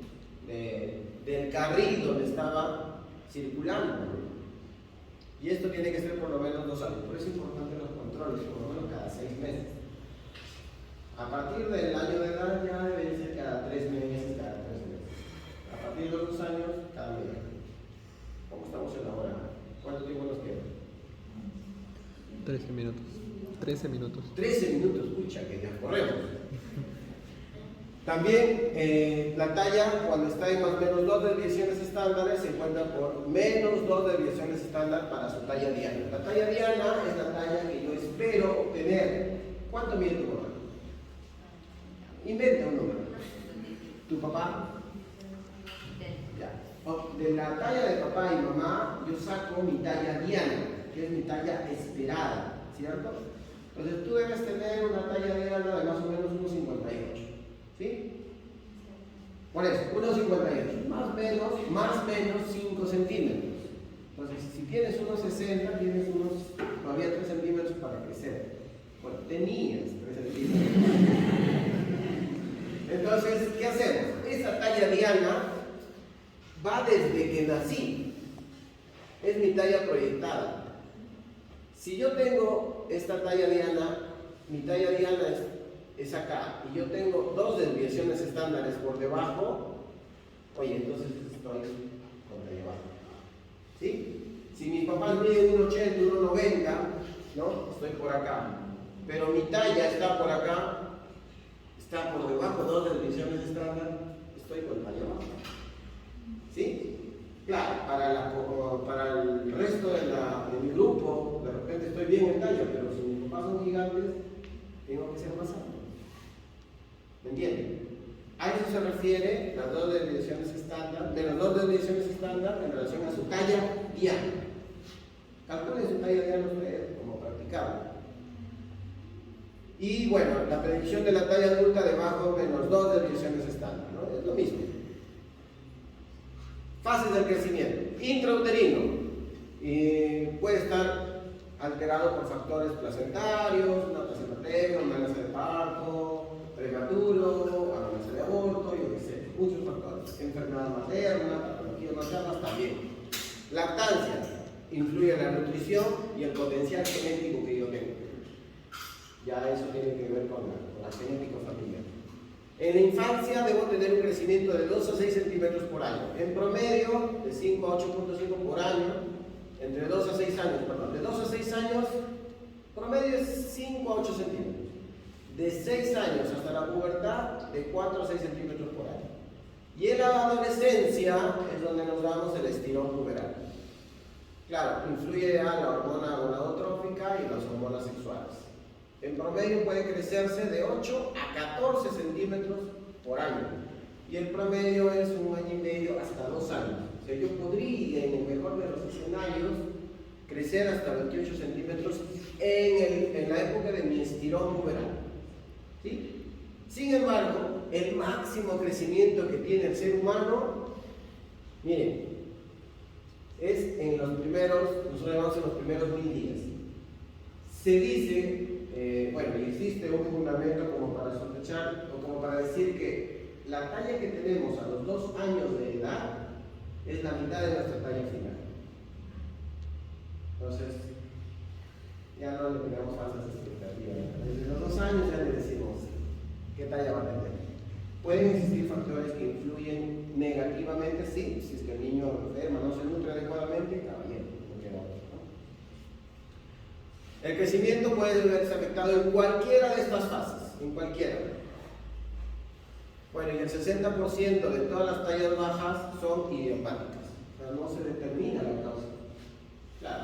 del carril donde estaba circulando. Y esto tiene que ser por lo menos 2 años, por eso es importante los controles, por lo menos cada 6 meses. A partir del año de edad ya debe ser cada 3 meses, cada 3 meses. A partir de los 2 años, cada medio. ¿Cómo estamos en la hora? ¿Cuánto tiempo nos queda? 13 minutos. 13 minutos. 13 minutos, escucha, que ya corremos. También la talla, cuando está en más o menos 2 desviaciones estándares, se encuentra por menos 2 desviaciones estándar para su talla diana. La talla diana es la talla que yo espero obtener. ¿Cuánto mide tu mamá? Inventa un número. ¿Tu papá? Ya. De la talla de papá y mamá, yo saco mi talla diana, que es mi talla esperada, ¿cierto? Entonces tú debes tener una talla diana de más o menos 1,58. ¿Sí? Por eso, 1,58. Más menos 5 centímetros. Entonces, si tienes 1,60, tienes todavía 3 centímetros para crecer. Bueno, tenías 3 centímetros. Entonces, ¿qué hacemos? Esa talla diana va desde que nací. Es mi talla proyectada. Si yo tengo esta talla diana, mi talla diana es acá, y yo tengo 2 desviaciones estándares por debajo, oye, entonces estoy con talla baja. ¿Sí? Si mis papás miden 1,80, 1,90, ¿no? Estoy por acá. Pero mi talla está por acá, está por debajo, 2 desviaciones estándar, estoy con talla baja. ¿Sí? Claro, para el resto de mi grupo, de repente estoy bien en talla, pero si mis papás son gigantes, tengo que ser más alto. ¿Me entienden? A eso se refiere las 2 desviaciones estándar, menos 2 desviaciones estándar en relación a su talla diana. Calculen su talla diana ustedes como practicable. Y bueno, la predicción de la talla adulta debajo menos 2 desviaciones estándar, ¿no? Es lo mismo. Fases del crecimiento. Intrauterino. Puede estar alterado por factores placentarios, una placenta previa, una amenaza de parto, prematuro, amenaza de aborto, yo qué sé, muchos factores. Enfermedad materna, patologías maternas también. Lactancia. Influye en la nutrición y el potencial genético que yo tengo. Ya eso tiene que ver con la genética familiar. En la infancia debo tener un crecimiento de 2 a 6 centímetros por año. En promedio, de 5 a 8,5 por año. Entre 2 a 6 años, perdón. De 2 a 6 años, promedio es 5 a 8 centímetros. De 6 años hasta la pubertad, de 4 a 6 centímetros por año. Y en la adolescencia es donde nos damos el estirón puberal. Claro, influye a la hormona gonadotrófica y las hormonas sexuales. En promedio puede crecerse de 8 a 14 centímetros por año. Y el promedio es 1 año y medio hasta 2 años. O sea, yo podría, en el mejor de los escenarios, crecer hasta 28 centímetros en la época de mi estirón puberal. ¿Sí? Sin embargo, el máximo crecimiento que tiene el ser humano, miren, es en los primeros, nosotros llamamos en los primeros 1000 días. Se dice, bueno, y existe un fundamento como para sospechar o como para decir que la talla que tenemos a los 2 años de edad es la mitad de nuestra talla final. Entonces, ya no le pegamos falsas expectativas. Desde los 2 años ya le decimos qué talla va a tener. Pueden existir factores que influyen negativamente, sí, si es que el niño enferma, no se nutre adecuadamente, caballero, no queda otro, ¿no? El crecimiento puede verse afectado en cualquiera de estas fases, en cualquiera. Bueno, y el 60% de todas las tallas bajas son idiopáticas, o sea, no se determina la causa. Claro,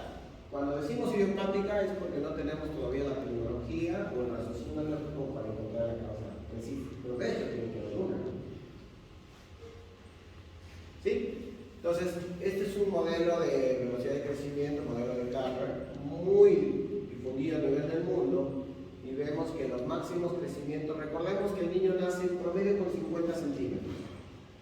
cuando decimos idiopática es porque no tenemos todavía la tecnología o el raciocinio lógico para encontrar la causa específica, pero de hecho tiene que haber una. ¿Sí? Entonces, este es un modelo de velocidad de crecimiento, modelo de Carver, muy difundido a nivel del mundo, y vemos que los máximos crecimientos, recordemos que el niño nace en promedio con 50 centímetros.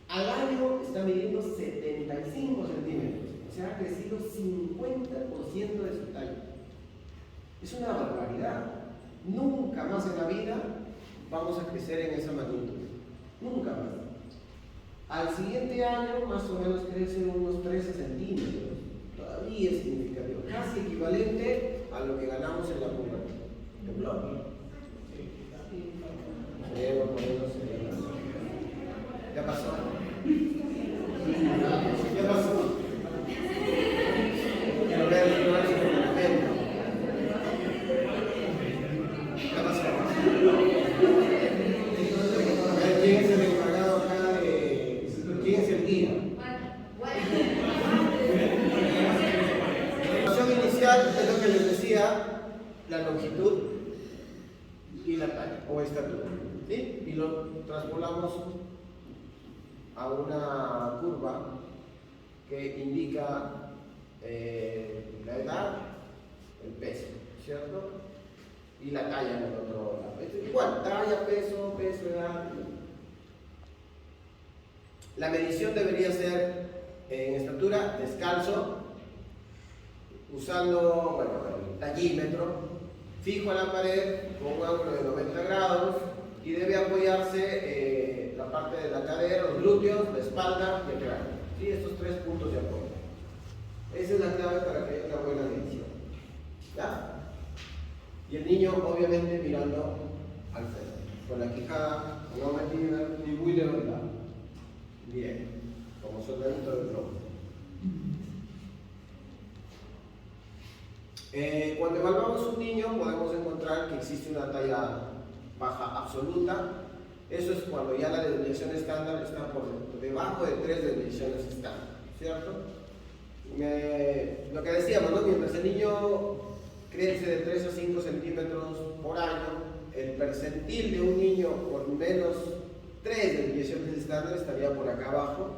Al año está midiendo 75 centímetros, o sea, ha crecido 50% de su talla. Es una barbaridad. Nunca más en la vida vamos a crecer en esa magnitud. Nunca más. Al siguiente año, más o menos, crece unos 13 centímetros. Todavía es significativo. Casi equivalente a lo que ganamos en la pubertad. Temblor. ¿Qué pasó? ¿Qué pasó? Quiero ver el momento. ¿Qué pasó? ¿Quién es el encargado acá de... ¿Quién es el guía? La situación inicial es lo que les decía, la longitud y la talla o estatura, ¿sí? Y lo traspolamos a una curva que indica la edad, el peso, ¿cierto? Y la talla en el otro lado. Es igual, talla, peso, edad. La medición debería ser en estatura descalzo, usando, bueno, el tallímetro, fijo a la pared con un ángulo de 90 grados y debe apoyarse la parte de la cadera, los glúteos, la espalda y el cráneo. ¿Sí? Estos 3 puntos de apoyo. Esa es la clave para que haya una buena medición. ¿Ya? Y el niño obviamente mirando al frente, con la quijada no metida ni muy levantada. Bien, como soldadito del globo. Cuando evaluamos un niño podemos encontrar que existe una talla baja absoluta. Eso es cuando ya la desviación estándar está por debajo de 3 desviaciones estándar, ¿cierto? Lo que decíamos, ¿no? Mientras el niño crece de 3 a 5 centímetros por año, el percentil de un niño por menos 3 desviaciones estándar estaría por acá abajo.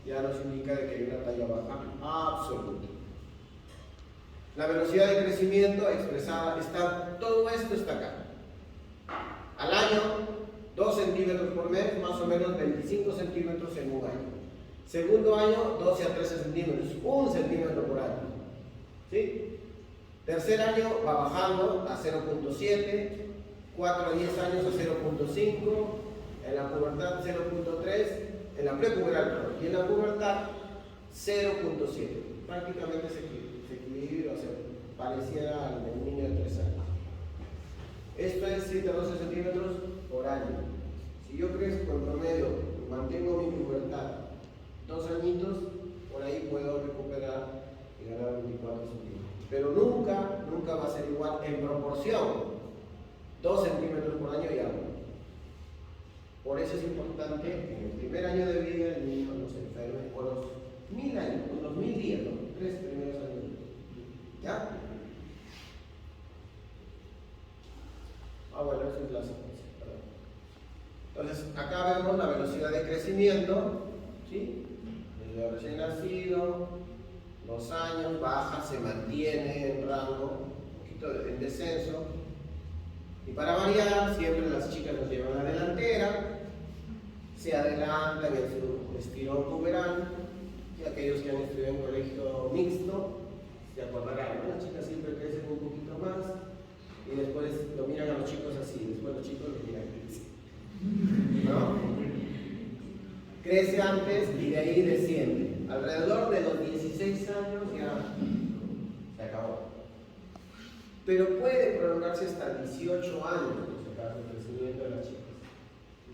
Ya nos indica de que hay una talla baja absoluta. La velocidad de crecimiento expresada está, todo esto está acá. Al año, 2 centímetros por mes, más o menos 25 centímetros en un año. Segundo año, 12 a 13 centímetros, 1 centímetro por año. ¿Sí? Tercer año va bajando a 0.7, 4 a 10 años a 0.5, en la pubertad 0.3, en la prepubertad y en la pubertad 0.7. Prácticamente se equilibra, o sea, pareciera al de un niño de 3 años. Esto es 7 a 12 centímetros por año. Si yo crezco en promedio, mantengo mi pubertad 2 añitos, por ahí puedo recuperar y ganar 24 centímetros. Pero nunca va a ser igual en proporción. 2 centímetros por año y algo. Por eso es importante que en el primer año de vida el niño no se enferme, o los 1000 años, o los 1000 días, los 3 primeros años. ¿Ya? Bueno, esa es la secuencia. Entonces, acá vemos la velocidad de crecimiento, ¿sí? Desde el recién nacido, 2 años, baja, se mantiene en rango, un poquito en descenso. Y para variar, siempre las chicas nos llevan a la delantera, adelantan en su estirón puberal, y aquellos que han estudiado en colegio mixto se acordarán, ¿no? Las chicas siempre crecen un poquito más y después lo miran a los chicos así, después los chicos lo miran así, ¿no? Crece antes y de ahí desciende. Alrededor de los 16 años ya se acabó. Pero puede prolongarse hasta 18 años, en su caso, el crecimiento de las chicas.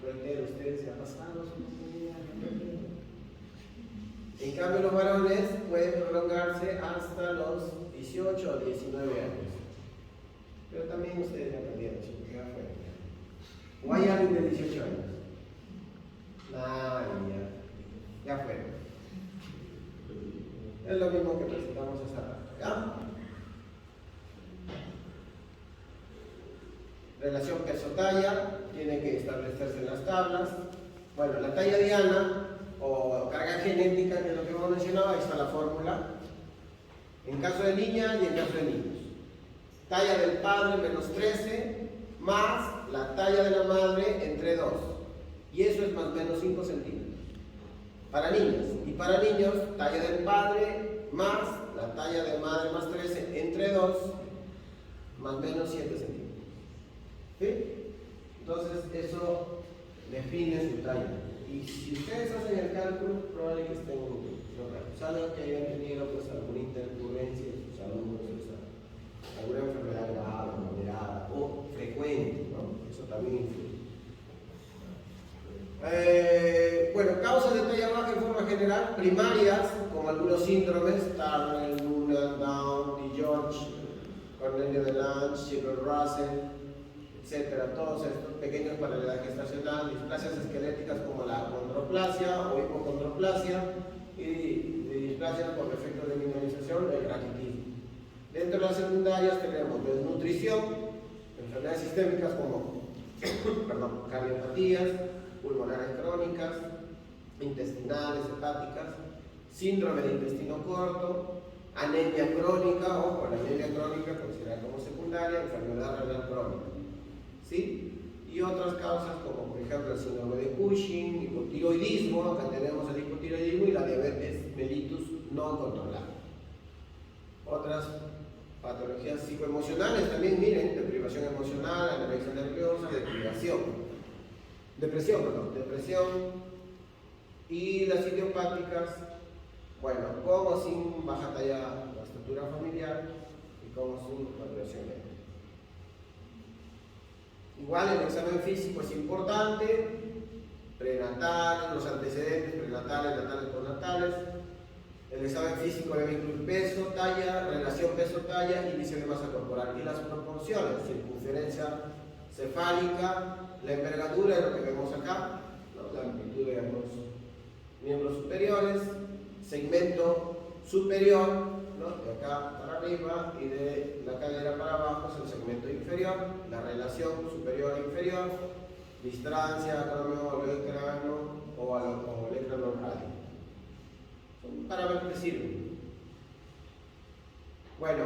Reitero, ustedes se han pasado su oportunidad. En cambio, los varones pueden prolongarse hasta los 18 o 19 años. Pero también ustedes ya aprendieron, chicos, ya fue. ¿O hay alguien de 18 años? Nadie, ya fue. Es lo mismo que presentamos esa rato, ¿ya? Relación peso-talla, tiene que establecerse en las tablas. Bueno, la talla diana o carga genética, que es lo que hemos mencionado, ahí está la fórmula. En caso de niña y en caso de niños. Talla del padre menos 13, más la talla de la madre entre 2. Y eso es más o menos 5 centímetros. Para niñas. Y para niños, talla del padre más la talla de madre más 13 entre 2, más o menos 7 centímetros. ¿Sí? Entonces eso define su talla. Y si ustedes hacen el cálculo, probablemente que estén logrados. Salvo que hayan tenido pues, alguna intercurrencia en sus alumnos, alguna enfermedad grave, moderada o frecuente, ¿no? Eso también influye. Bueno, causas de talla baja en forma general, primarias, como algunos síndromes, Turner, Noonan, Down, DiGeorge, Cornelio de Lange, Shepard-Russell, etcétera, todos estos pequeños para la edad gestacional, displasias esqueléticas como la condroplasia o hipocondroplasia y displasias por efectos de mineralización, el raquitismo. Dentro de las secundarias tenemos desnutrición, enfermedades sistémicas como cardiopatías, pulmonares crónicas, intestinales, hepáticas, síndrome de intestino corto, anemia crónica, o la anemia crónica considerada como secundaria, enfermedad renal crónica. ¿Sí? Y otras causas como por ejemplo el síndrome de Cushing, hipotiroidismo, acá tenemos el hipotiroidismo y la diabetes mellitus no controlada. Otras patologías psicoemocionales también, miren, deprivación emocional, anorexia nerviosa, depresión y las idiopáticas, bueno, con o sin baja talla la estructura familiar y con o sin maduración lenta. Igual el examen físico es importante, prenatal, los antecedentes prenatales, natales, postnatales. El examen físico debe incluir peso, talla, relación peso-talla, índice de masa corporal y las proporciones, circunferencia cefálica, la envergadura de lo que vemos acá, ¿no? La amplitud de los miembros superiores, segmento superior, ¿no? De acá para arriba y de la cadera para abajo es el segmento inferior, la relación superior e inferior, distancia acromiolo-olecrano o olecrano-radio. Para ver qué sirve. Bueno,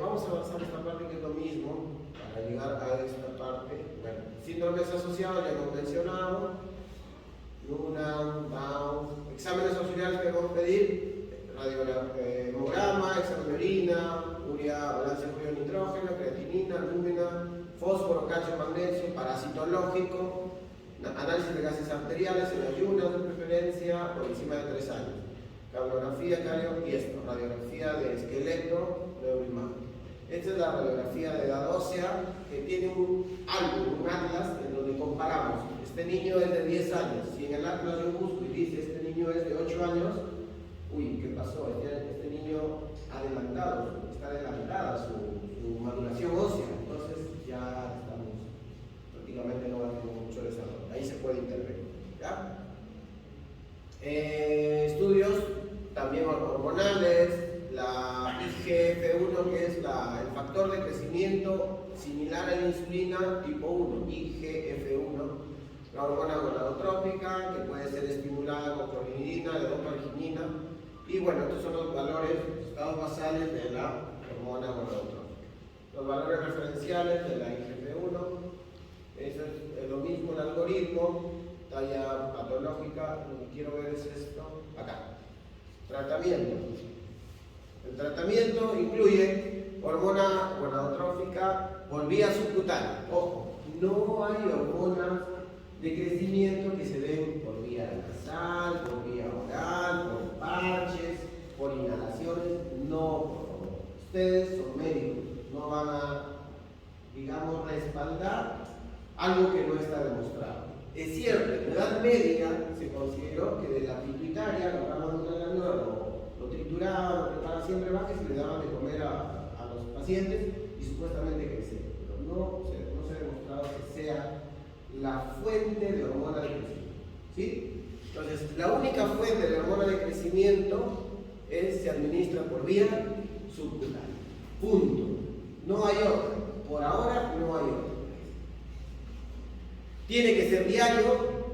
vamos a avanzar esta parte que es lo mismo para llegar a esta parte. Bueno, síndromes asociados ya hemos mencionado, Noonan, Down, exámenes auxiliares que vamos a pedir, hemograma, examen de orina, urea, balance de urea nitrógeno, creatinina, albúmina, fósforo, calcio, magnesio, parasitológico, análisis de gases arteriales en ayunas de preferencia por encima de 3 años. Cardiografía, y esto, radiografía de esqueleto, neuroimagen. Esta es la radiografía de edad ósea que tiene un álbum, un atlas, en donde comparamos. Este niño es de 10 años. Si en el atlas yo busco y dice este niño es de 8 años, uy, ¿qué pasó? Este niño está adelantada su maduración ósea. Entonces ya estamos, prácticamente no va a tener mucho desarrollo. Ahí se puede intervenir. ¿Ya? Estudios también hormonales, la IGF-1 que es el factor de crecimiento similar a la insulina tipo 1, IGF-1, la hormona gonadotrópica que puede ser estimulada con clorhidina, dopaminina y bueno, estos son los valores, los estados basales de la hormona gonadotrópica. Los valores referenciales de la IGF-1, eso es lo mismo el algoritmo. talla patológica, lo que quiero ver es esto, acá. Tratamiento. El tratamiento incluye hormona gonadotrófica por vía subcutánea. Ojo, no hay hormonas de crecimiento que se den por vía nasal, por vía oral, por parches, por inhalaciones. No, por favor. Ustedes son médicos, no van a, digamos, respaldar algo que no está demostrado. Es cierto, en la Edad Media se consideró que de la pituitaria, la rama de la glándula, lo trituraban, lo preparaban siempre bajas y le daban de comer a los pacientes y supuestamente crecían. Pero no se ha demostrado que sea la fuente de hormona de crecimiento. ¿Sí? Entonces, la única fuente de hormona de crecimiento se administra por vía subcutánea. Punto. No hay otra. Por ahora no hay otra. Tiene que ser diario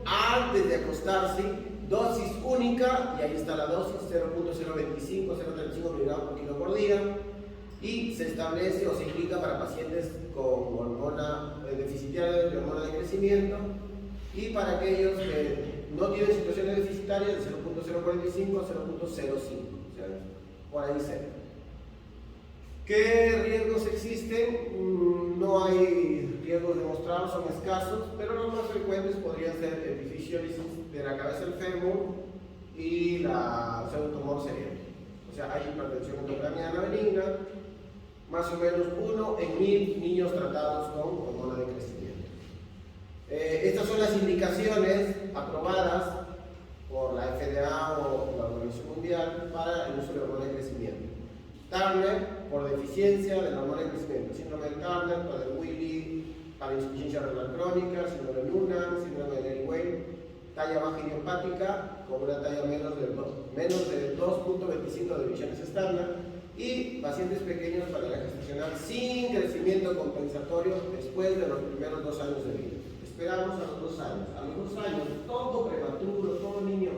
antes de acostarse, dosis única, y ahí está la dosis, 0.025, 0.35 miligramos por kilo por día, y se establece o se indica para pacientes con hormona deficitaria de hormona de crecimiento, y para aquellos que no tienen situaciones deficitarias de 0.045 a 0.05, o sea, por ahí cerca. ¿Qué riesgos existen? No hay riesgos demostrados, son escasos, pero los más frecuentes podrían ser epifisiólisis de la cabeza del fémur y la pseudotumor cerebral. O sea, hay hipertensión endocraniana benigna, más o menos 1 en 1000 niños tratados con hormona de crecimiento. Estas son las indicaciones aprobadas por la FDA o la Organización Mundial para el uso de hormona de crecimiento. Turner, por deficiencia de la hormona de crecimiento, síndrome de Turner, Prader-Willi, para insuficiencia renal crónica, síndrome de Noonan, síndrome de Leri-Weill, talla baja idiopática con una talla menos de 2.25 de divisiones estándar, y pacientes pequeños para la gestacional sin crecimiento compensatorio después de los primeros 2 años de vida. Esperamos a los 2 años. A los 2 años, todo prematuro, todo niño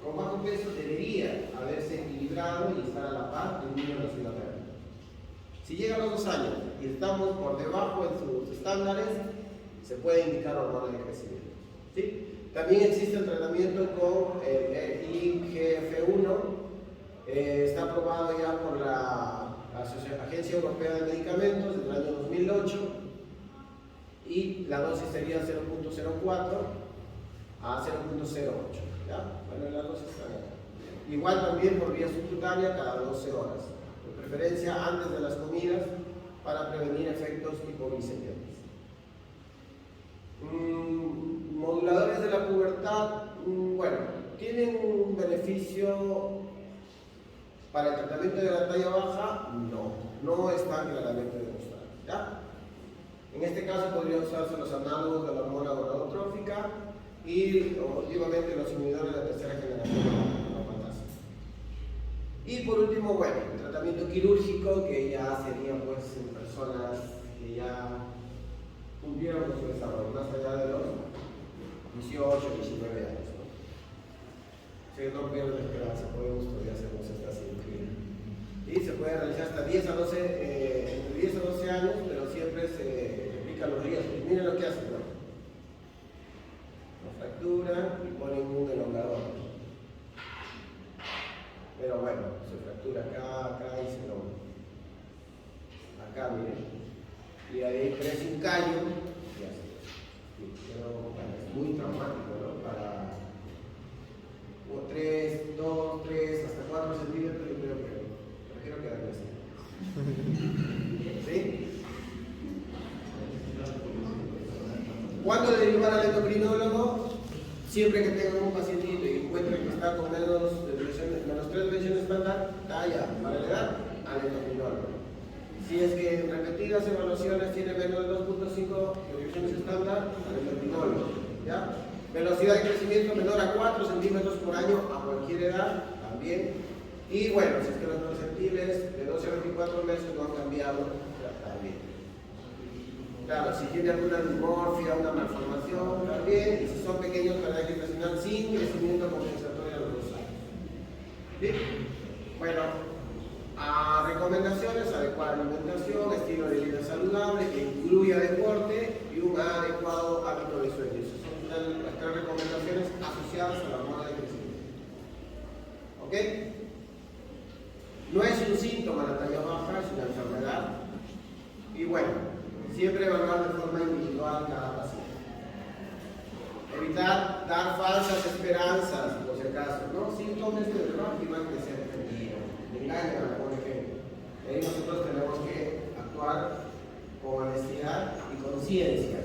con bajo peso debería haberse equilibrado y estar a la par de un niño nacido real. Si llega a los 2 años y estamos por debajo de sus estándares, se puede indicar hormona de crecimiento. ¿Sí? También existe el tratamiento con el IGF-1, está aprobado ya por la Agencia Europea de Medicamentos desde el año 2008, y la dosis sería 0.04 a 0.08. ¿Ya? Bueno, las dosis están acá. Igual también por vía subcutánea cada 12 horas, de preferencia antes de las comidas para prevenir efectos hipoglicemiantes. Moduladores de la pubertad, bueno, tienen un beneficio para el tratamiento de la talla baja, no está claramente demostrado. ¿Ya? En este caso podrían usarse los análogos de la hormona gonadotrófica y últimamente los inhibidores de la tercera generación de la aromatasa. Y por último, bueno, el tratamiento quirúrgico, que ya sería pues en personas que ya cumplieron con su desarrollo, más allá de los 18, 19 años. ¿No? Si no pierden la esperanza, podemos todavía hacernos esta cirugía. Y se puede realizar hasta 10 a 12, entre 10 a 12 años, pero siempre se explican los riesgos. Miren lo que hacen, ¿no? Lo fracturan y ponen un elongador. Pero bueno, se fractura acá y se elonga. Acá, miren. Y ahí crece un callo y así. Pero bueno, es muy traumático, ¿no? Para 3, 2, 3, hasta 4 centímetros, yo creo que prefiero quedarme así. ¿Sí? ¿Cuándo derivar al endocrinólogo? Siempre que tengan un pacientito y encuentren que está con menos 3 lesiones estándar, talla para la edad, al endocrinólogo. Si es que en repetidas evaluaciones tiene menos de 2.5 divisiones estándar, al endocrinólogo. ¿Ya? Velocidad de crecimiento menor a 4 centímetros por año a cualquier edad, también. Y bueno, si es que los perceptibles de 12 a 24 meses no han cambiado, también. Claro, si tiene alguna dismorfia, una malformación, también. Y si son pequeños para la gestacional sin crecimiento compensatorio a los 2 años. ¿Sí? Bueno, recomendaciones: adecuada alimentación, estilo de vida saludable que incluya deporte y un adecuado hábito de sueño. Esos son las tres recomendaciones asociadas a la hormona de crecimiento. ¿Ok? No es un síntoma la talla baja, es una enfermedad. Y bueno, siempre evaluar de forma individual cada paciente. Evitar dar falsas esperanzas, por si acaso. No, si tome este reloj y va a crecer. Engañan a la buena gente. Ahí nosotros tenemos que actuar con honestidad y conciencia.